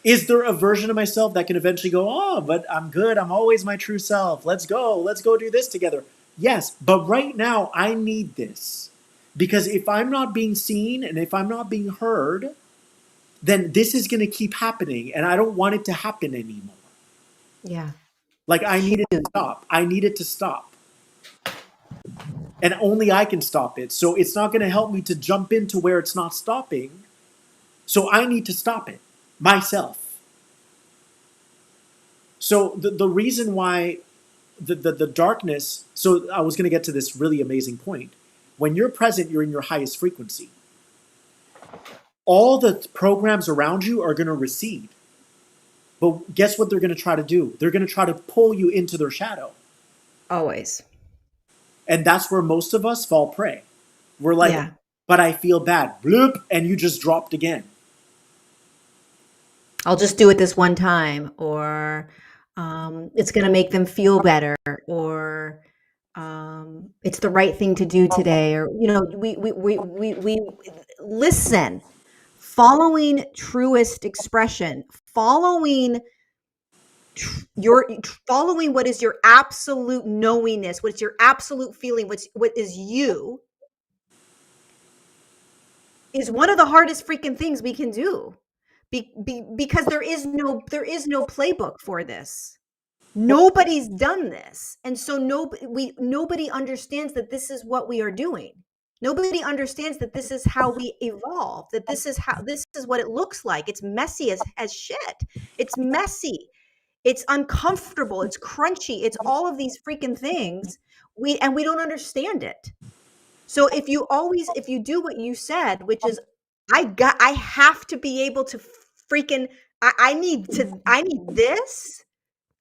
Is there a version of myself that can eventually go, oh, but I'm good. I'm always my true self. Let's go do this together. Yes, but right now I need this. Because if I'm not being seen and if I'm not being heard, then this is going to keep happening and I don't want it to happen anymore. Yeah. Like I need it to stop. I need it to stop. And only I can stop it. So it's not going to help me to jump into where it's not stopping. So I need to stop it myself. So the reason why the darkness, so I was going to get to this really amazing point. When you're present, you're in your highest frequency. All the programs around you are going to recede. But guess what they're going to try to do? They're going to try to pull you into their shadow. Always. And that's where most of us fall prey. We're like, but I feel bad. Bloop, and you just dropped again. I'll just do it this one time, or it's going to make them feel better, or it's the right thing to do today, or we listen. Following truest expression, following what is your absolute knowingness, what's your absolute feeling, what is you, is one of the hardest freaking things we can do. Because there is no playbook for this. Nobody's done this, and so nobody understands that this is what we are doing. Nobody understands that this is how we evolve, that this is what it looks like. It's messy as shit. It's messy. It's uncomfortable. It's crunchy. It's all of these freaking things. We don't understand it. So if you do what you said, which is I have to be able to freaking I need this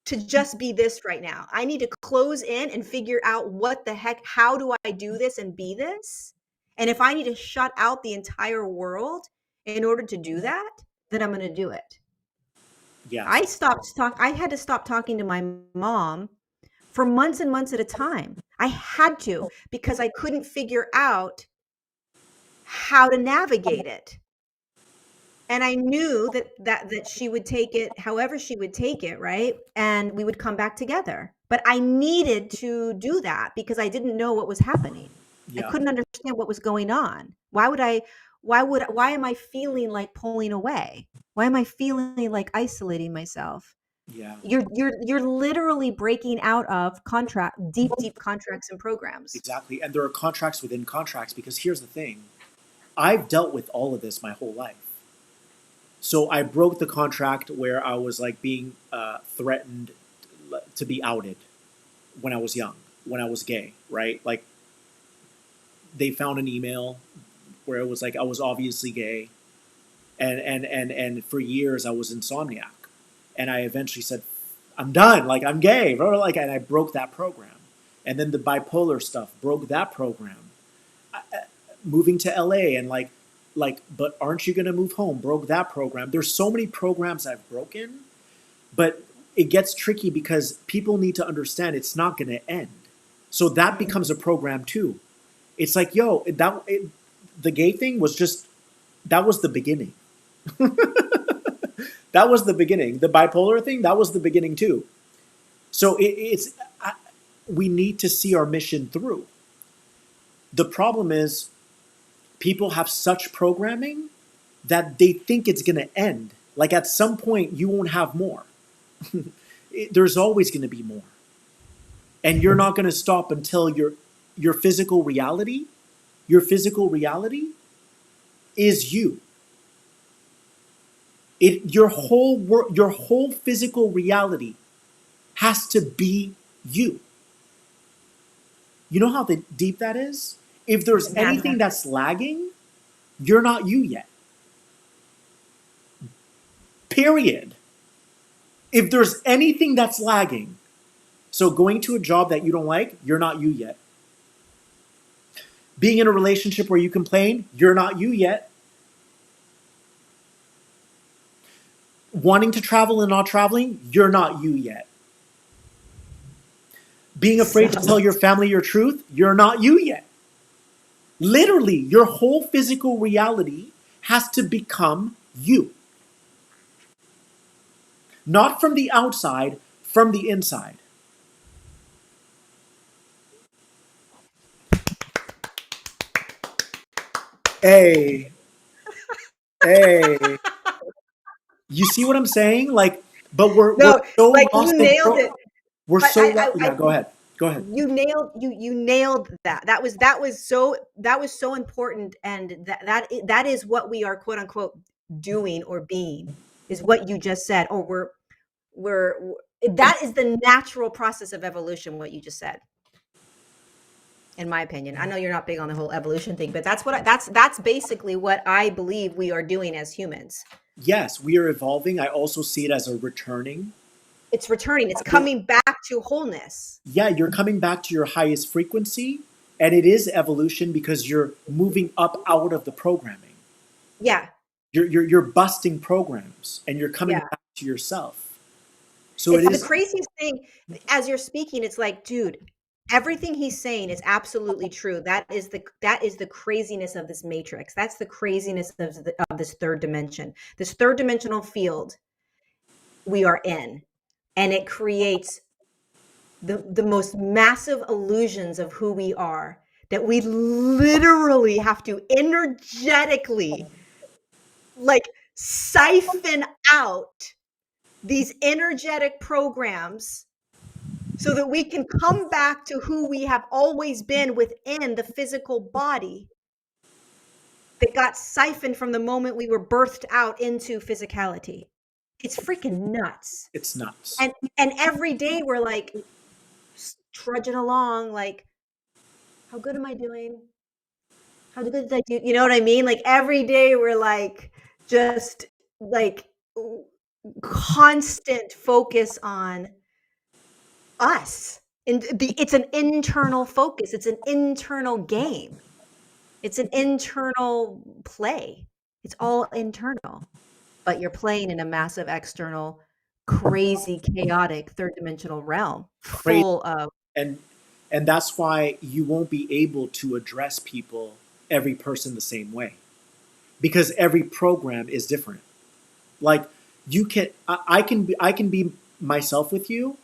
to just be this right now. I need to close in and figure out what the heck, how do I do this and be this? And if I need to shut out the entire world in order to do that, then I'm going to do it. Yeah. I had to stop talking to my mom for months and months at a time. I had to, because I couldn't figure out how to navigate it. And I knew that she would take it however she would take it, right? And we would come back together. But I needed to do that because I didn't know what was happening. Yeah. I couldn't understand what was going on. Why would I why am I feeling like pulling away? Why am I feeling like isolating myself? Yeah, You're literally breaking out of deep contracts and programs. exactly. And there are contracts within contracts because here's the thing. I've dealt with all of this my whole life. So I broke the contract where I was like being threatened to be outed when I was young, when I was gay, right? Like they found an email where it was like I was obviously gay, and for years I was insomniac, and I eventually said, I'm done, like I'm gay, bro. Like, and I broke that program, and then the bipolar stuff broke that program. Moving to LA and but aren't you gonna move home? Broke that program. There's so many programs I've broken, but it gets tricky because people need to understand it's not gonna end. So that becomes a program too. It's like, yo, the gay thing was just that was the beginning. That was the beginning. The bipolar thing, that was the beginning too. So we need to see our mission through. The problem is people have such programming that they think it's going to end. Like at some point, you won't have more. There's always going to be more, and you're not going to stop until your physical reality, your physical reality, is you. Your whole physical reality has to be you. You know how deep that is? If It's there's anything massive. that's lagging, you're not you yet. Period. If there's anything that's lagging, so going to a job that you don't like, you're not you yet. Being in a relationship where you complain, you're not you yet. Wanting to travel and not traveling, you're not you yet. Being afraid to So tell your family your truth, you're not you yet. Literally, your whole physical reality has to become you. Not from the outside, from the inside. Hey, hey. You see what I'm saying? Like, but we're no, so like you lost in nailed it. we're I, so I, lost. I, Yeah, go ahead. Go ahead. you nailed that. That was so important, and that is what we are, quote unquote, doing or being, is what you just said. Or that is the natural process of evolution. What you just said, in my opinion. I know you're not big on the whole evolution thing, but that's basically what I believe we are doing as humans. Yes, we are evolving. I also see it as a returning. It's returning. It's You're, coming back to wholeness. yeah, you're coming back to your highest frequency, and it is evolution because you're moving up out of the programming. Yeah, You're busting programs, and you're coming yeah. back to yourself. So it It's the is. craziest thing. As you're speaking, it's like, dude, everything he's saying is absolutely true. That is the craziness of this matrix. That's the craziness of this third dimension. This third dimensional field we are in, and it creates the most massive illusions of who we are, that we literally have to energetically, like, siphon out these energetic programs so that we can come back to who we have always been within the physical body that got siphoned from the moment we were birthed out into physicality. It's freaking nuts. It's nuts. And every day we're like trudging along, like, how good am I doing? How good did I do? You know what I mean? Like every day we're like just like constant focus on us. And it's an internal focus. It's an internal game. It's an internal play. It's all internal. But you're playing in a massive external, crazy, chaotic third dimensional realm Crazy. full of and and that's why you won't be able to address people, every person, the same way, because every program is different. Like I can be myself with you,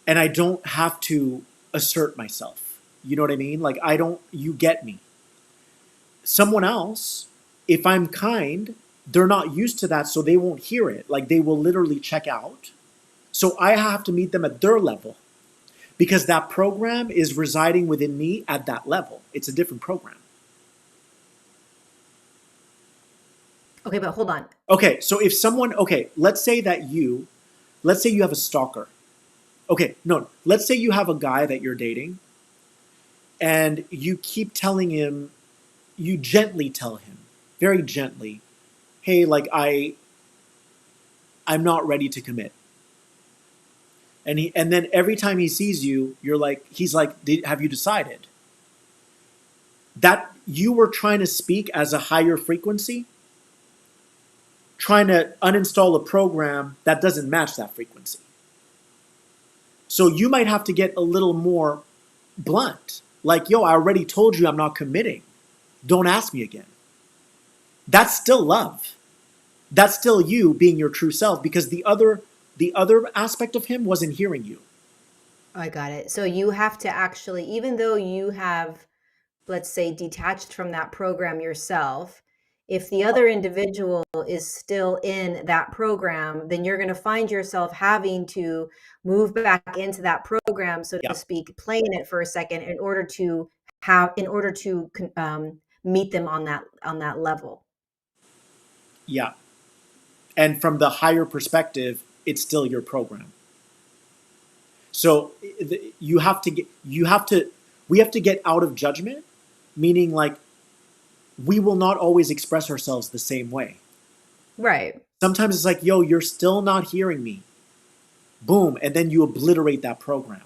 and I don't have to assert myself. You know what I mean? Like I don't. You get me. Someone else if I'm kind, they're not used to that, so they won't hear it. Like they will literally check out. So I have to meet them at their level because that program is residing within me at that level. It's a different program. Okay, but hold on. Okay, so if someone, okay, let's say you have a stalker. Okay, no, let's say you have a guy that you're dating and you keep telling him, you gently tell him, very gently, hey, like I'm not ready to commit. And then every time he sees you, he's like, have you decided? That you were trying to speak as a higher frequency, trying to uninstall a program that doesn't match that frequency. So you might have to get a little more blunt. Like, yo, I already told you I'm not committing. Don't ask me again. That's still love. That's still you being your true self because the other aspect of him wasn't hearing you. I got it. So you have to actually, even though you have, let's say, detached from that program yourself, if the other individual is still in that program, then you're going to find yourself having to move back into that program, so Yeah. to speak, playing it for a second in order to meet them on that level. Yeah. And from the higher perspective, it's still your program. So we have to get out of judgment, meaning like we will not always express ourselves the same way. Right. Sometimes it's like, yo, you're still not hearing me. Boom. And then you obliterate that program.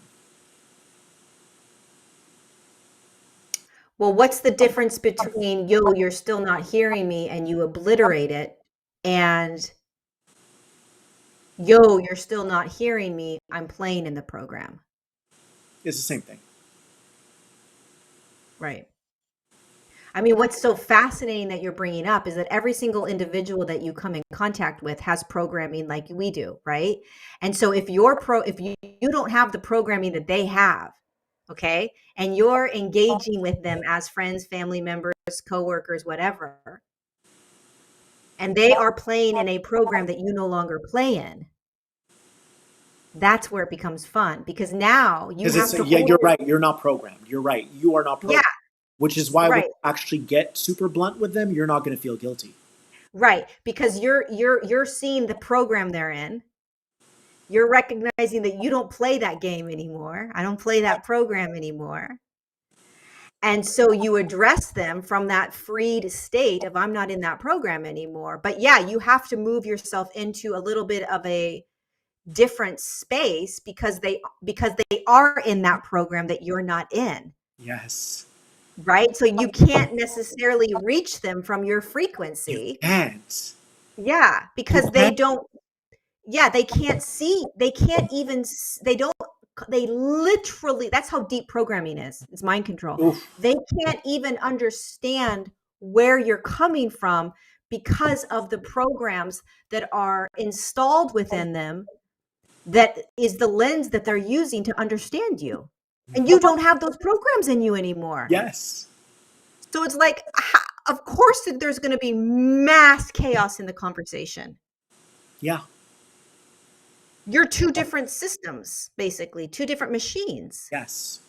Well, what's the difference between, yo, you're still not hearing me, and you obliterate it, and yo, you're still not hearing me, I'm playing in the program? It's the same thing. Right. I mean, what's so fascinating that you're bringing up is that every single individual that you come in contact with has programming like we do, right? And so if you don't have the programming that they have, okay, and you're engaging with them as friends, family members, coworkers, whatever, and they are playing in a program that you no longer play in, that's where it becomes fun, because now you Because have to yeah, hold you're it. right. You're not programmed. You're right. You are not Yeah, programmed. Which is why when right. you actually get super blunt with them, you're not going to feel guilty. Right, because you're seeing the program they're in. You're recognizing that you don't play that game anymore. I don't play that program anymore. And so you address them from that freed state of, I'm not in that program anymore. But yeah, you have to move yourself into a little bit of a different space because they are in that program that you're not in. Yes. Right? So you can't necessarily reach them from your You frequency. can't. Yeah, You because they can't. don't. Yeah, they can't see. They can't even. They don't. They literally. That's how deep programming is. It's mind control. Oof. They can't even understand where you're coming from because of the programs that are installed within them. That is the lens that they're using to understand you, and you don't have those programs in you anymore. Yes. So it's like, of course, that there's going to be mass chaos in the conversation. Yeah. You're two different systems, basically, two different machines. Yes.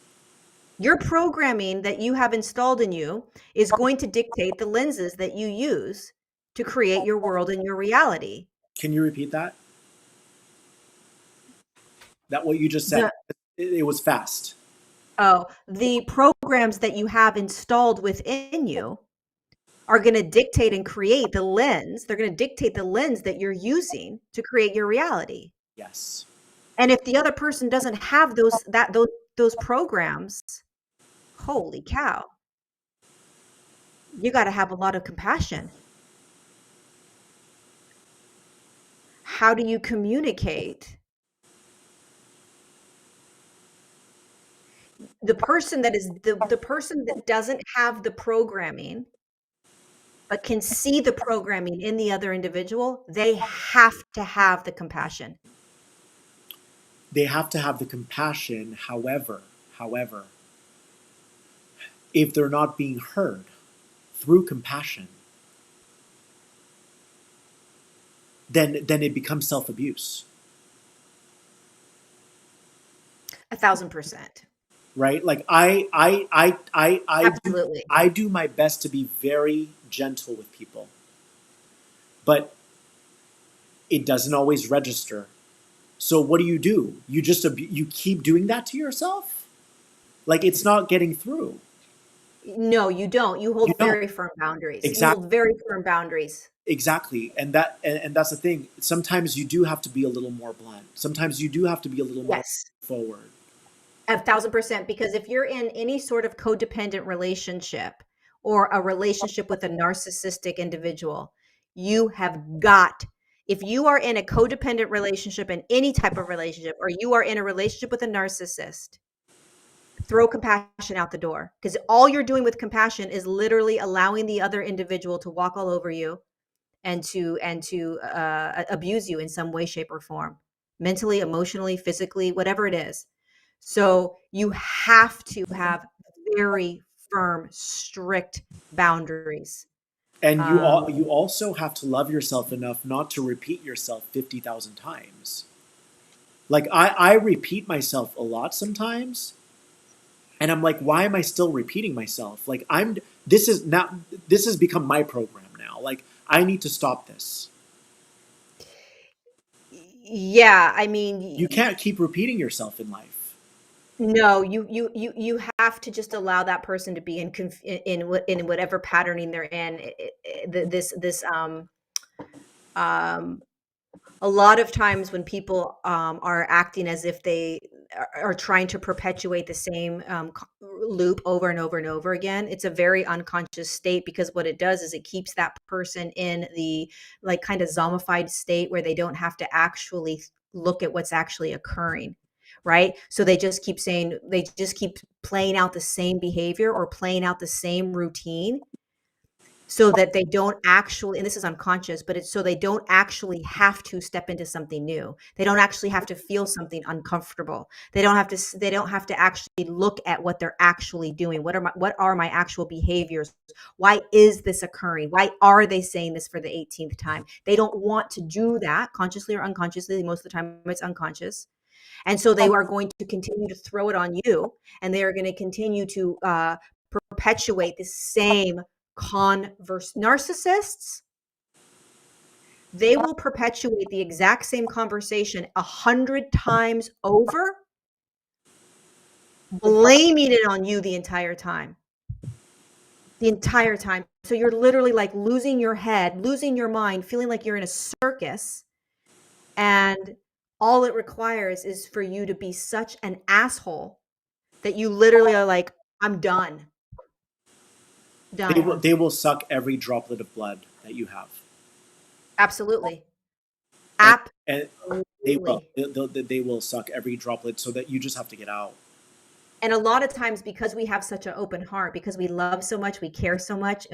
Your programming that you have installed in you is going to dictate the lenses that you use to create your world and your reality. Can you repeat that? That what you just said. The It was fast. the programs that you have installed within you are going to dictate and create the lens. They're going to dictate the lens that you're using to create your reality. Yes. And if the other person doesn't have those programs, holy cow, you got to have a lot of compassion. How do you communicate? The person that doesn't have the programming but can see the programming in the other individual, they have to have the compassion. They have to have the compassion. However, if they're not being heard through compassion, then it becomes self-abuse, 1,000%. right? Like Absolutely. I do my best to be very gentle with people, but it doesn't always register. So what do? You just you keep doing that to yourself? Like it's not getting through. No, you don't. You You hold don't. very firm boundaries. You Exactly. hold very firm boundaries. Exactly. And that's the thing. Sometimes you do have to be a little more blunt. Sometimes you do have to be a little more Yes. forward. 1,000%. Because if you're in any sort of codependent relationship or a relationship with a narcissistic individual, you have got, if you are in a codependent relationship, in any type of relationship, or you are in a relationship with a narcissist, throw compassion out the door, because all you're doing with compassion is literally allowing the other individual to walk all over you and to abuse you in some way, shape, or form, mentally, emotionally, physically, whatever it is. So you have to have very firm, strict boundaries. And Um, you also have to love yourself enough not to repeat yourself 50,000 times. Like I repeat myself a lot sometimes, and I'm like, why am I still repeating myself? Like I'm this is now this has become my program now. Like I need to stop this. yeah, I mean, You can't keep repeating yourself in life. no, you have to just allow that person to be in whatever patterning they're in. Um, a lot of times when people are acting as if they are trying to perpetuate the same loop over and over and over again, it's a very unconscious state, because what it does is it keeps that person in the like kind of zombified state where they don't have to actually look at what's actually occurring, right? So they just keep saying, they just keep playing out the same behavior or playing out the same routine, so that they don't actually, and this is unconscious, but it's so they don't actually have to step into something new. They don't actually have to feel something uncomfortable. They don't have to actually look at what they're actually doing. What are my actual behaviors? Why is this occurring? Why are they saying this for the 18th time? They don't want to do that consciously or unconsciously. Most of the time it's unconscious. And so they are going to continue to throw it on you, and they are going to continue to perpetuate the same converse. Narcissists, they will perpetuate the exact same conversation 100 times over, blaming it on you the entire time. The entire time. So you're literally like losing your head, losing your mind, feeling like you're in a circus. And all it requires is for you to be such an asshole that you literally are like, I'm done. Done. They will suck every droplet of blood that you have. Absolutely. And and they will. Absolutely. They will suck every droplet so that you just have to get out. And a lot of times, because we have such an open heart, because we love so much, we care so much,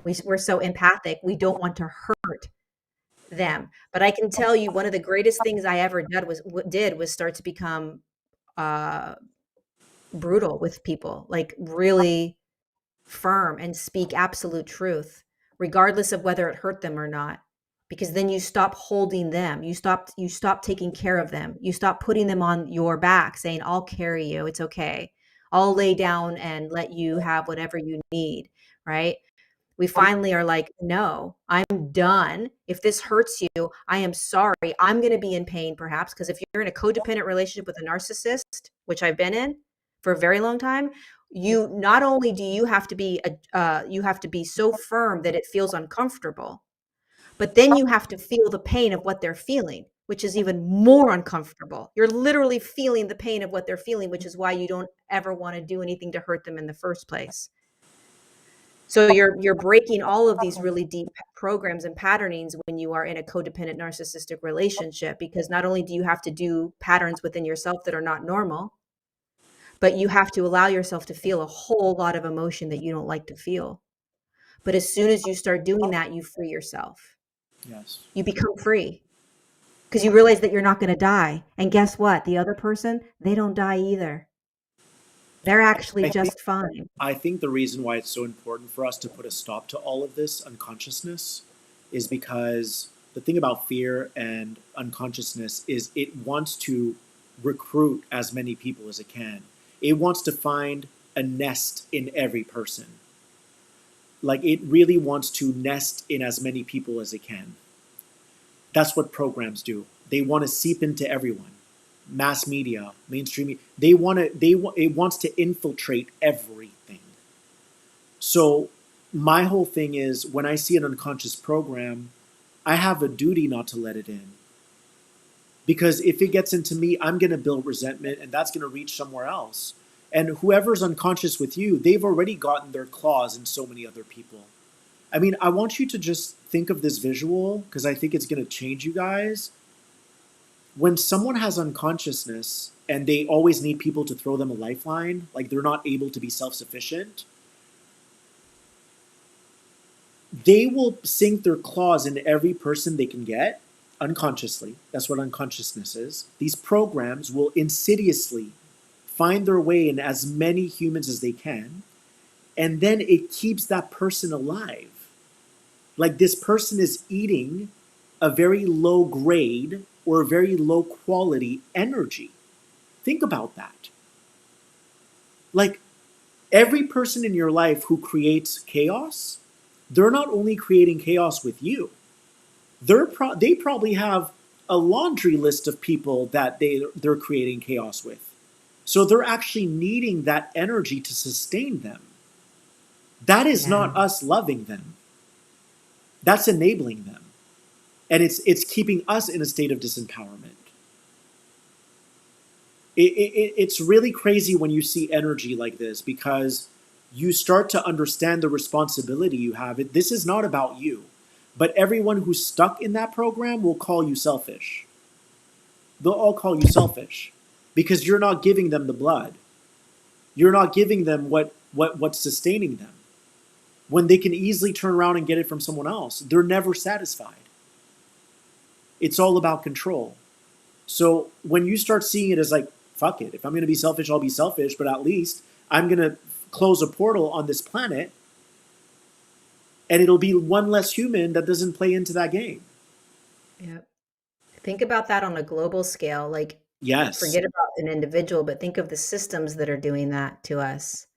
we're so empathic, we don't want to hurt them. But I can tell you, one of the greatest things I ever did was start to become uh, brutal with people, like really firm, and speak absolute truth, regardless of whether it hurt them or not. Because then you stop holding them. You stop taking care of them. You stop putting them on your back, saying, I'll carry you. It's okay. I'll lay down and let you have whatever you need. Right. We finally are like, no, I'm done. If this hurts you, I am sorry. I'm going to be in pain, perhaps, because if you're in a codependent relationship with a narcissist, which I've been in for a very long time, you not only do you have to be you have to be so firm that it feels uncomfortable, but then you have to feel the pain of what they're feeling, which is even more uncomfortable. You're literally feeling the pain of what they're feeling, which is why you don't ever want to do anything to hurt them in the first place. So you're breaking all of these really deep programs and patternings when you are in a codependent narcissistic relationship, because not only do you have to do patterns within yourself that are not normal, but you have to allow yourself to feel a whole lot of emotion that you don't like to feel. But as soon as you start doing that, you free yourself. Yes. You become free, because you realize that you're not going to die. And guess what? The other person, they don't die either. They're actually I think just fine. I think the reason why it's so important for us to put a stop to all of this unconsciousness is because the thing about fear and unconsciousness is it wants to recruit as many people as it can. It wants to find a nest in every person. Like it really wants to nest in as many people as it can. That's what programs do. They want to seep into everyone. Mass media, mainstream media, it wants to infiltrate everything. So my whole thing is when I see an unconscious program, I have a duty not to let it in. Because if it gets into me, I'm going to build resentment and that's going to reach somewhere else. And whoever's unconscious with you, they've already gotten their claws in so many other people. I mean, I want you to just think of this visual because I think it's going to change you guys. When someone has unconsciousness and they always need people to throw them a lifeline, like they're not able to be self-sufficient, they will sink their claws in every person they can get unconsciously. That's what unconsciousness is. These programs will insidiously find their way in as many humans as they can, and then it keeps that person alive. Like this person is eating a very low grade or a very low quality energy. Think about that. Like every person in your life who creates chaos, they're not only creating chaos with you, they probably have a laundry list of people that they're creating chaos with. So they're actually needing that energy to sustain them. That is Yeah. not us loving them. That's enabling them. And it's keeping us in a state of disempowerment. It's really crazy when you see energy like this because you start to understand the responsibility you have. This is not about you. But everyone who's stuck in that program will call you selfish. They'll all call you selfish because you're not giving them the blood. You're not giving them what's sustaining them. When they can easily turn around and get it from someone else, they're never satisfied. It's all about control. So when you start seeing it as like, fuck it, if I'm going to be selfish, I'll be selfish, but at least I'm going to close a portal on this planet and it'll be one less human that doesn't play into that game. Yep. Think about that on a global scale. Like, Yes. forget about an individual, but think of the systems that are doing that to us.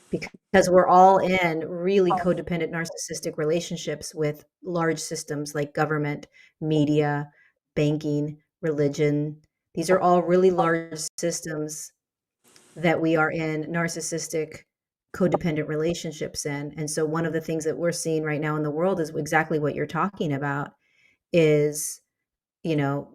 Because we're all in really codependent narcissistic relationships with large systems like government, media, banking, religion. These are all really large systems that we are in narcissistic codependent relationships in. And so one of the things that we're seeing right now in the world is exactly what you're talking about is, you know,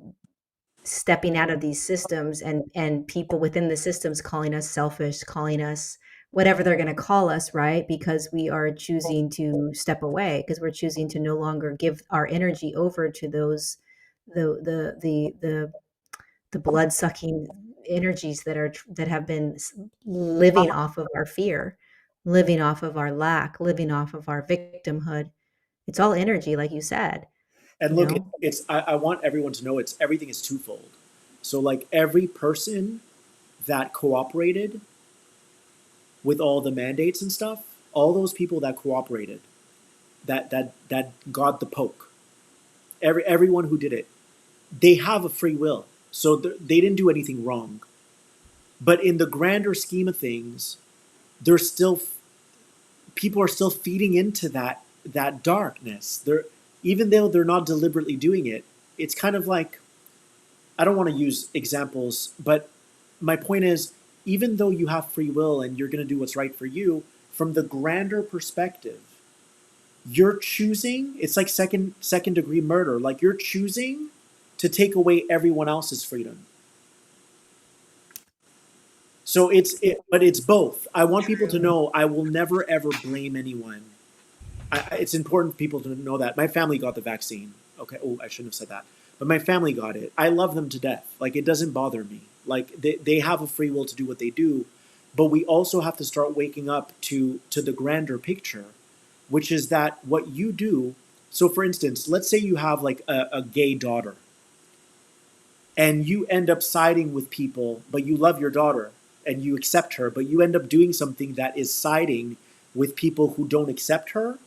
stepping out of these systems and people within the systems calling us selfish, calling us whatever they're going to call us, right? Because we are choosing to step away, because we're choosing to no longer give our energy over to those the blood sucking energies that have been living off of our fear, living off of our lack, living off of our victimhood. It's all energy, like you said, And you look, know. I want everyone to know everything is twofold. So like every person that cooperated with all the mandates and stuff, all those people that cooperated, that got the poke, everyone who did it, they have a free will. So they didn't do anything wrong. But in the grander scheme of things, there's still people are still feeding into that darkness. They're even though they're not deliberately doing it, it's kind of like I don't want to use examples, but my point is even though you have free will and you're going to do what's right for you, from the grander perspective, you're choosing, it's like second degree murder, like you're choosing to take away everyone else's freedom. So Yeah, but it's both. I want people to true. know I will never ever blame anyone. It's important for people to know that my family got the vaccine. Okay, oh, I shouldn't have said that, but my family got it. I love them to death. Like it doesn't bother me. Like they have a free will to do what they do, but we also have to start waking up to the grander picture, which is that what you do. So, for instance, let's say you have like a gay daughter, and you end up siding with people, but you love your daughter and you accept her, but you end up doing something that is siding with people who don't accept her.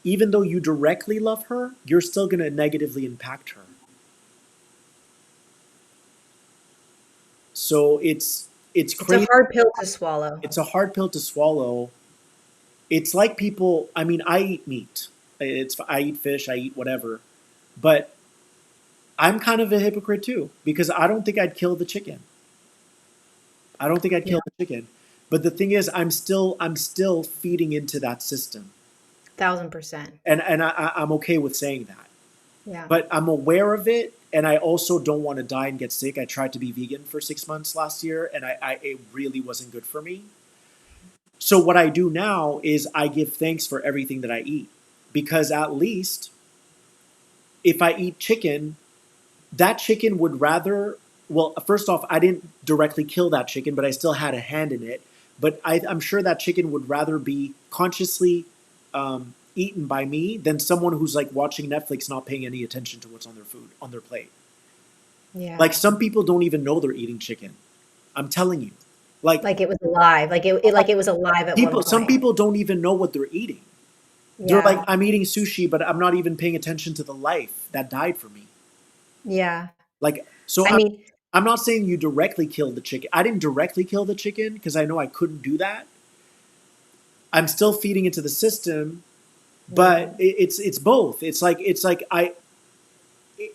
even though you directly love her, you're still going to negatively impact her. So it's It's a crazy. hard pill to swallow. It's a hard pill to swallow. It's like people, I mean, I eat meat. I eat fish, I eat whatever. But I'm kind of a hypocrite too because I don't think I'd kill the chicken. I don't think I'd Yeah, kill the chicken. But the thing is, I'm still feeding into that system, 1000%. and I'm okay with saying that. Yeah. But I'm aware of it, and I also don't want to die and get sick. I tried to be vegan for 6 months last year, and it really wasn't good for me. So what I do now is I give thanks for everything that I eat, because at least if I eat chicken, that chicken would rather, well, first off, I didn't directly kill that chicken, but I still had a hand in it. But I'm sure that chicken would rather be consciously eaten by me than someone who's like watching Netflix, not paying any attention to what's on their food, on their plate. Like Yeah. some people don't even know they're eating chicken. I'm telling you. Like Like it was alive. Like it was alive at one some point. people don't even know what they're eating. They're like, Yeah. I'm eating sushi, but I'm not even paying attention to the life that died for me. Yeah. Like, so I mean, I'm not saying you directly killed the chicken. I didn't directly kill the chicken because I know I couldn't do that. I'm still feeding into the system, yeah. but it's both.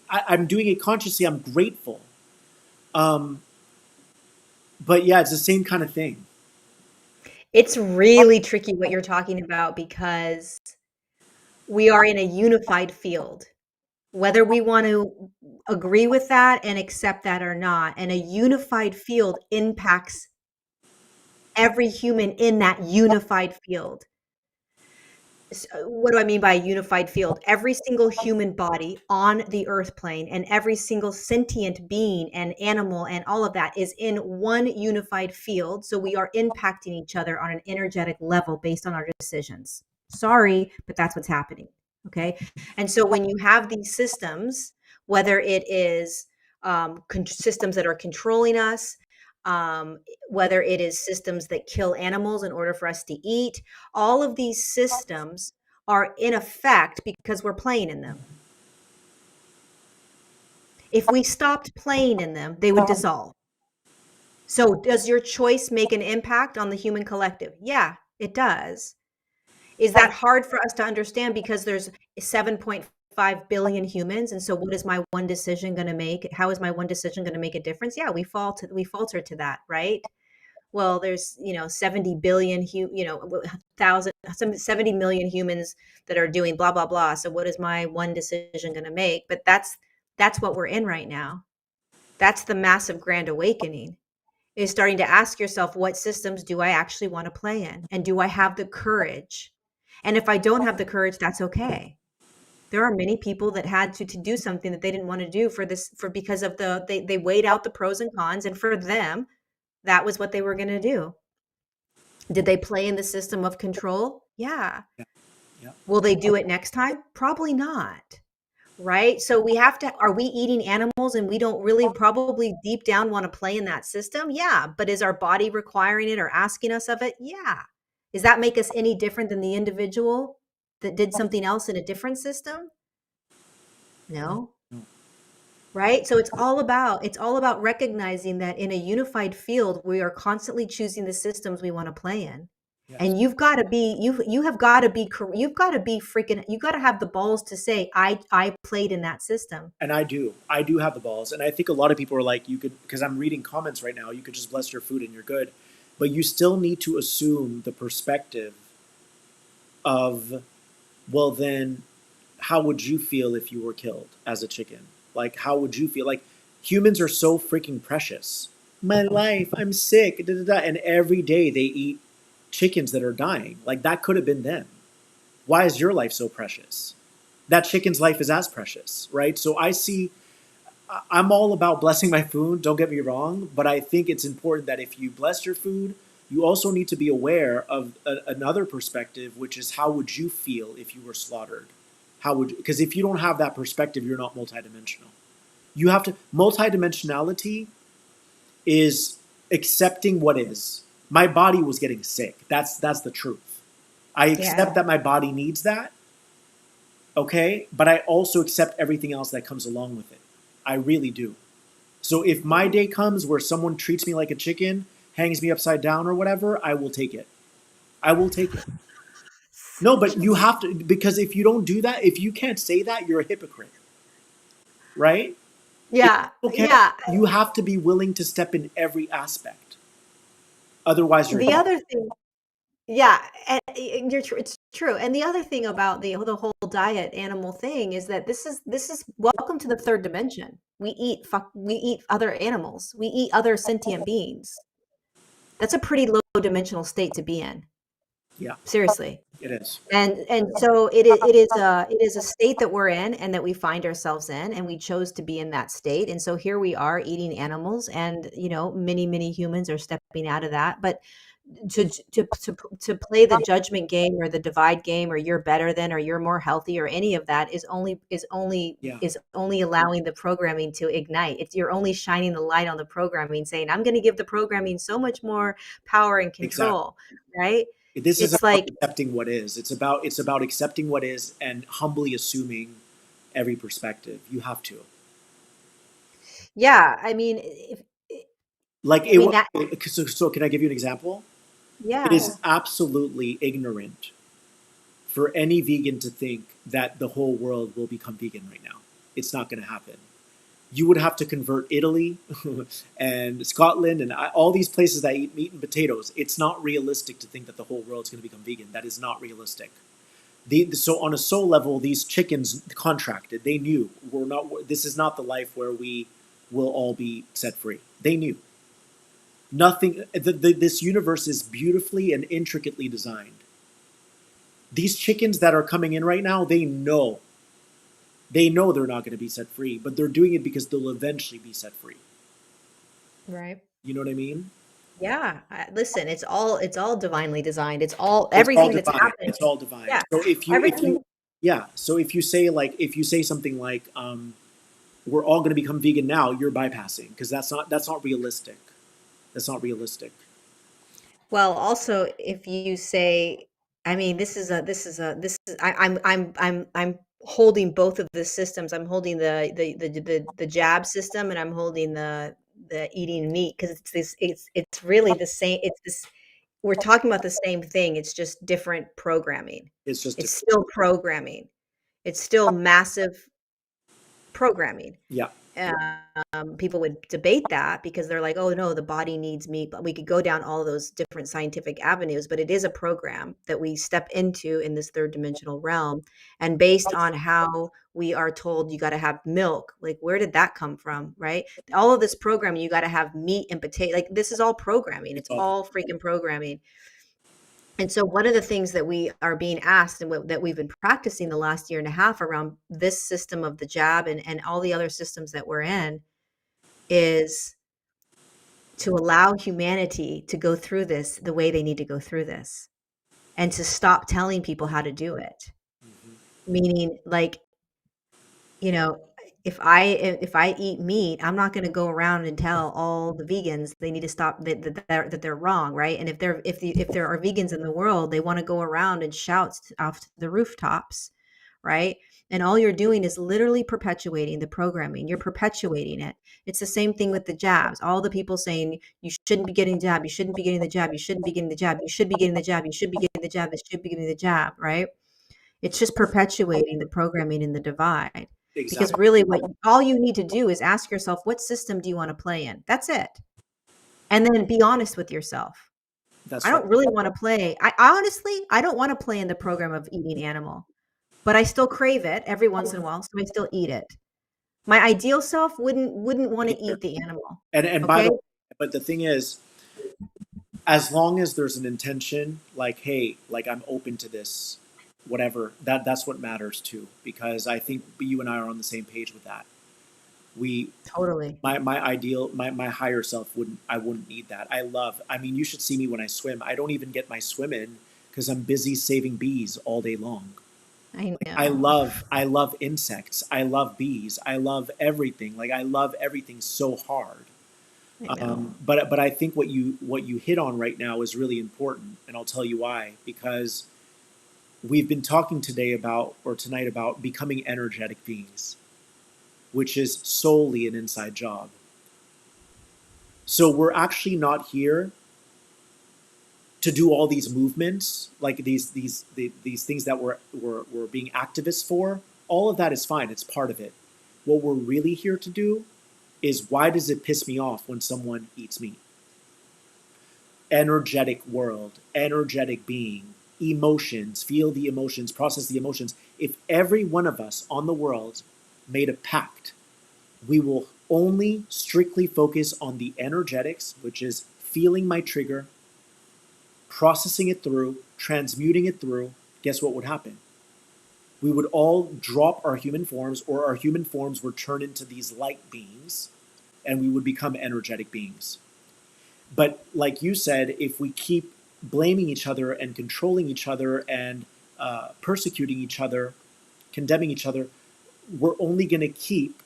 I'm doing it consciously. I'm grateful, um, but yeah, it's the same kind of thing. It's really tricky what you're talking about because we are in a unified field. Whether we want to agree with that and accept that or not, and a unified field impacts every human in that unified field. What do I mean by a unified field? Every single human body on the earth plane and every single sentient being and animal and all of that is in one unified field. So we are impacting each other on an energetic level based on our decisions. Sorry, but that's what's happening. Okay. And so when you have these systems, whether it is systems that are controlling us, um, whether it is systems that kill animals in order for us to eat, all of these systems are in effect because we're playing in them. If we stopped playing in them, they would dissolve. So, does your choice make an impact on the human collective? Yeah, it does. Is that hard for us to understand because there's 7.5 billion humans, and so what is my one decision going to make? How is my one decision going to make a difference? Yeah, we falter to that, right? Well, there's 70 billion 70 million humans that are doing blah blah blah, so what is my one decision going to make? But that's what we're in right now. That's the massive grand awakening, is starting to ask yourself, what systems do I actually want to play in, and do I have the courage? And if I don't have the courage, that's okay. There are many people that had to do something that they didn't want to do for because of they weighed out the pros and cons, and for them that was what they were going to do. Did they play in the system of control? Yeah. Yeah, yeah. Will they do it next time? Probably not. Right? So we have to, are we eating animals and we don't really probably deep down want to play in that system? Yeah. But is our body requiring it or asking us of it? Yeah. Does that make us any different than the individual that did something else in a different system? No. No. Right? So it's all about recognizing that in a unified field, we are constantly choosing the systems we want to play in. Yes. And you've got to be freaking, you got to have the balls to say, I played in that system. And I do have the balls, and I think a lot of people are like, you could, because I'm reading comments right now, you could just bless your food and you're good, but you still need to assume the perspective of, well, then how would you feel if you were killed as a chicken? Like, how would you feel? Like, humans are so freaking precious. My life, I'm sick, da, da, da. And every day they eat chickens that are dying. Like, that could have been them. Why is your life so precious? That chicken's life is as precious, right? So I'm all about blessing my food, don't get me wrong, but I think it's important that if you bless your food, you also need to be aware of another perspective, which is how would you feel if you were slaughtered? How would, because if you don't have that perspective, you're not multidimensional. You have to, multidimensionality is accepting what is. My body was getting sick. That's the truth. I Yeah. accept that my body needs that, Okay, but I also accept everything else that comes along with it. I really do. So if my day comes where someone treats me like a chicken, hangs me upside down or whatever, I will take it. I will take it. No, but you have to, because if you don't do that, if you can't say that, you're a hypocrite, right? If Yeah, people can't, yeah. you have to be willing to step in every aspect. Otherwise, you're The other thing Yeah, and you're it's true, and the other thing about the whole diet animal thing is that this is welcome to the third dimension. We eat other animals. We eat other sentient beings. That's a pretty low dimensional state to be in. yeah, Seriously. it is. And so it is a state that we're in and that we find ourselves in, and we chose to be in that state. And so here we are eating animals, and many humans are stepping out of that. But to play the judgment game or the divide game, or you're better than, or you're more healthy, or any of that Yeah, is only allowing the programming to ignite. You're only shining the light on the programming, saying, I'm going to give the programming so much more power and exactly. control, right? This is It's about like, accepting what is. It's about accepting what is and humbly assuming every perspective. You have to. yeah, I mean, if, Like I it mean was. that, So can I give you an example? It yeah, is absolutely ignorant for any vegan to think that the whole world will become vegan right now. It's not going to happen. You would have to convert Italy and Scotland and all these places that eat meat and potatoes. It's not realistic to think that the whole world's going to become vegan. That is not realistic. So on a soul level, these chickens contracted. They knew we're not. This is not the life where we will all be set free. They knew nothing. This universe is beautifully and intricately designed. These chickens that are coming in right now, they know they're not going to be set free, but they're doing it because they'll eventually be set free. right. You know what I mean? Yeah, listen, it's all divinely designed. It's all It's all everything that's divine. happening. It's all divine. Yeah, So if you everything. yeah, so if you say something like we're all going to become vegan now, you're bypassing because that's not realistic. That's not realistic. Well, also, if you say, I mean, I'm holding both of the systems. I'm holding the jab system, and I'm holding the eating meat, because it's really the same. It's this We're talking about the same thing. It's just different programming. It's just It's different. still programming. It's still massive programming. Yeah, People would debate that because they're like, "Oh no, the body needs meat." But we could go down all those different scientific avenues, but it is a program that we step into in this third dimensional realm. And based on how we are told you got to have milk, like where did that come from, right? All of this programming, you got to have meat and potato. Like this is all programming. it's It's all all freaking programming. And so one of the things that we are being asked, and that we've been practicing the last year and a half around this system of the jab, and all the other systems that we're in, is to allow humanity to go through this the way they need to go through this, and to stop telling people how to do it. mhm. Meaning, like, you know, if I eat meat, I'm not going to go around and tell all the vegans they need to stop, that they're wrong, right? And if there are vegans in the world, they want to go around and shout off the rooftops, right? And all you're doing is literally perpetuating the programming. You're perpetuating it. It's the same thing with the jabs. All the people saying you shouldn't be getting the jab, you shouldn't be getting the jab, you shouldn't be getting the jab, you should be getting the jab, you should be getting the jab, you should be getting the jab, right? It's just perpetuating the programming and the divide. Because Exactly. really, all you need to do is ask yourself, what system do you want to play in? That's it. And then be honest with yourself. I That's right. don't really want to play. I don't want to play in the program of eating animal, but I still crave it every once in a while, so I still eat it. My ideal self wouldn't want to eat the animal. And by Okay? the way, but the thing is, as long as there's an intention, like, hey, like I'm open to this, whatever, that's what matters too. Because I think you and I are on the same page with that. We Totally. my ideal my higher self wouldn't need that. I mean, you should see me when I swim. I don't even get my swim in because I'm busy saving bees all day long. I Like know. I love insects. I love bees. I love everything. Like I love everything so hard. I know. But I think what you hit on right now is really important, and I'll tell you why. Because we've been talking tonight about becoming energetic beings, which is solely an inside job. So we're actually not here to do all these movements, like these things that we're being activists for. All of that is fine. It's part of it. What we're really here to do is, why does it piss me off when someone eats meat? Energetic world, energetic being, emotions, feel the emotions, process the emotions. If every one of us on the world made a pact, we will only strictly focus on the energetics, which is feeling my trigger, processing it through, transmuting it through. Guess what would happen? We would all drop our human forms, or our human forms would turn into these light beings, and we would become energetic beings. But like you said, if we keep blaming each other and controlling each other and persecuting each other, condemning each other, we're only going to keep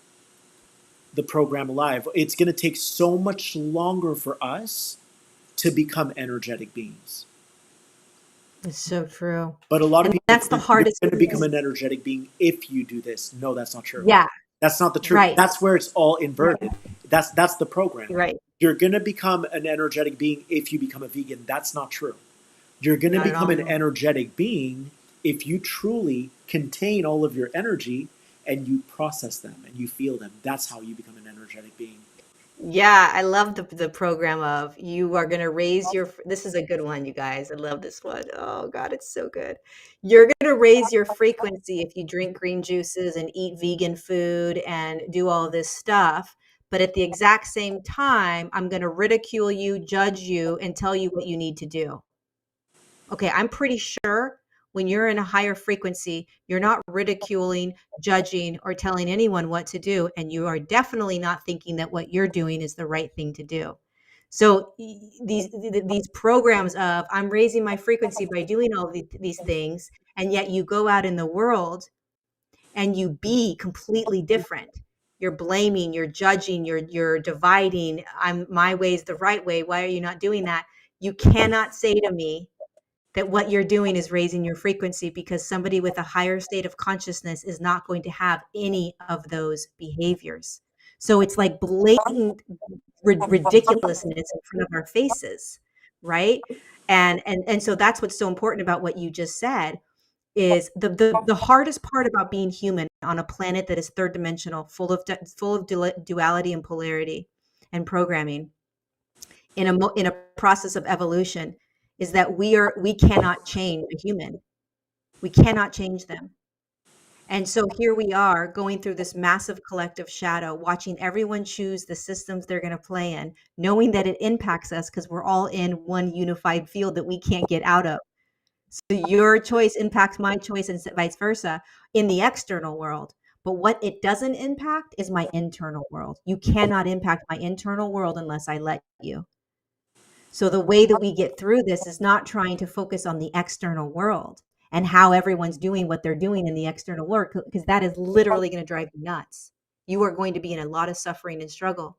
the program alive. It's going to take so much longer for us to become energetic beings. It's so true. But a lot of And people that's the think you're hardest going to become piece. an energetic being if you do this. No, that's not true. Yeah, That's not the truth. right, That's where it's all right, inverted. That's the program. right. You're going to become an energetic being if you become a vegan. That's not true. You're going to Not at become all. an energetic being if you truly contain all of your energy and you process them and you feel them. That's how you become an energetic being. Yeah, I love the program of you are going to raise your, this is a good one, you guys. I love this one. Oh God, it's so good. You're going to raise your frequency if you drink green juices and eat vegan food and do all this stuff. But at the exact same time, I'm going to ridicule you, judge you, and tell you what you need to do. Okay, I'm pretty sure when you're in a higher frequency, you're not ridiculing, judging, or telling anyone what to do. And you are definitely not thinking that what you're doing is the right thing to do. So these programs of I'm raising my frequency by doing all these things, and yet you go out in the world and you be completely different. You're blaming, you're judging, you're dividing. My way is the right way. Why are you not doing that? You cannot say to me that what you're doing is raising your frequency, because somebody with a higher state of consciousness is not going to have any of those behaviors. So it's like blatant ridiculousness in front of our faces, right? And so that's what's so important about what you just said is the hardest part about being human on a planet that is third dimensional, full of duality and polarity and programming in a process of evolution, is that we cannot change a human. We cannot change them. And so here we are going through this massive collective shadow, watching everyone choose the systems they're going to play in, knowing that it impacts us because we're all in one unified field that we can't get out of. So your choice impacts my choice and vice versa in the external world. But what it doesn't impact is my internal world. You cannot impact my internal world unless I let you. So the way that we get through this is not trying to focus on the external world and how everyone's doing what they're doing in the external world, because that is literally going to drive you nuts. You are going to be in a lot of suffering and struggle.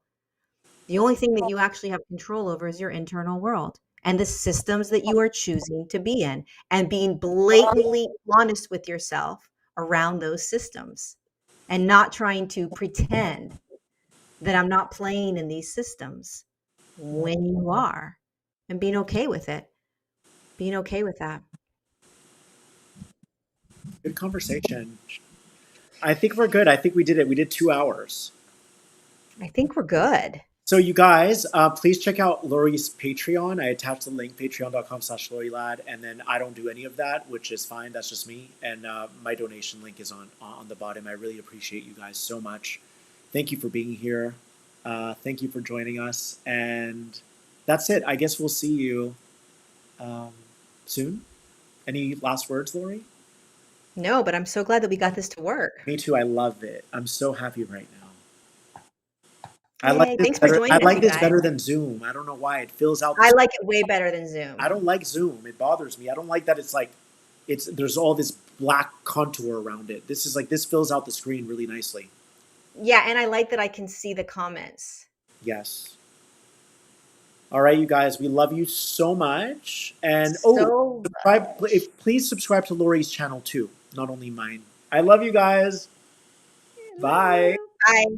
The only thing that you actually have control over is your internal world and the systems that you are choosing to be in, and being blatantly honest with yourself around those systems, and not trying to pretend that I'm not playing in these systems when you are, and being okay with it, being okay with that. Good conversation. I think we're good. I think we did it. We did 2 hours. I think we're good. So you guys, please check out Lorie's Patreon. I attached the link, patreon.com/LorieLad, and then I don't do any of that, which is fine. That's just me. And my donation link is on the bottom. I really appreciate you guys so much. Thank you for being here. Thank you for joining us. And that's it. I guess we'll see you um, soon. Any last words, Lorie? No, but I'm so glad that we got this to work. Me too. I love it. I'm so happy right now. I like Yay. this Thanks for better. I joining us, like you this guys. better than Zoom. I don't know why. It fills out I the. like it way better than I Zoom. don't like Zoom. It bothers me. I don't like that it's like there's all this black contour around it. This is like this fills out the screen really nicely. Yeah, and I like that I can see the comments. Yes. All right, you guys, we love you so much. And So subscribe. Please subscribe to Lori's channel too, not only mine. I love you guys. love Bye. you. Bye.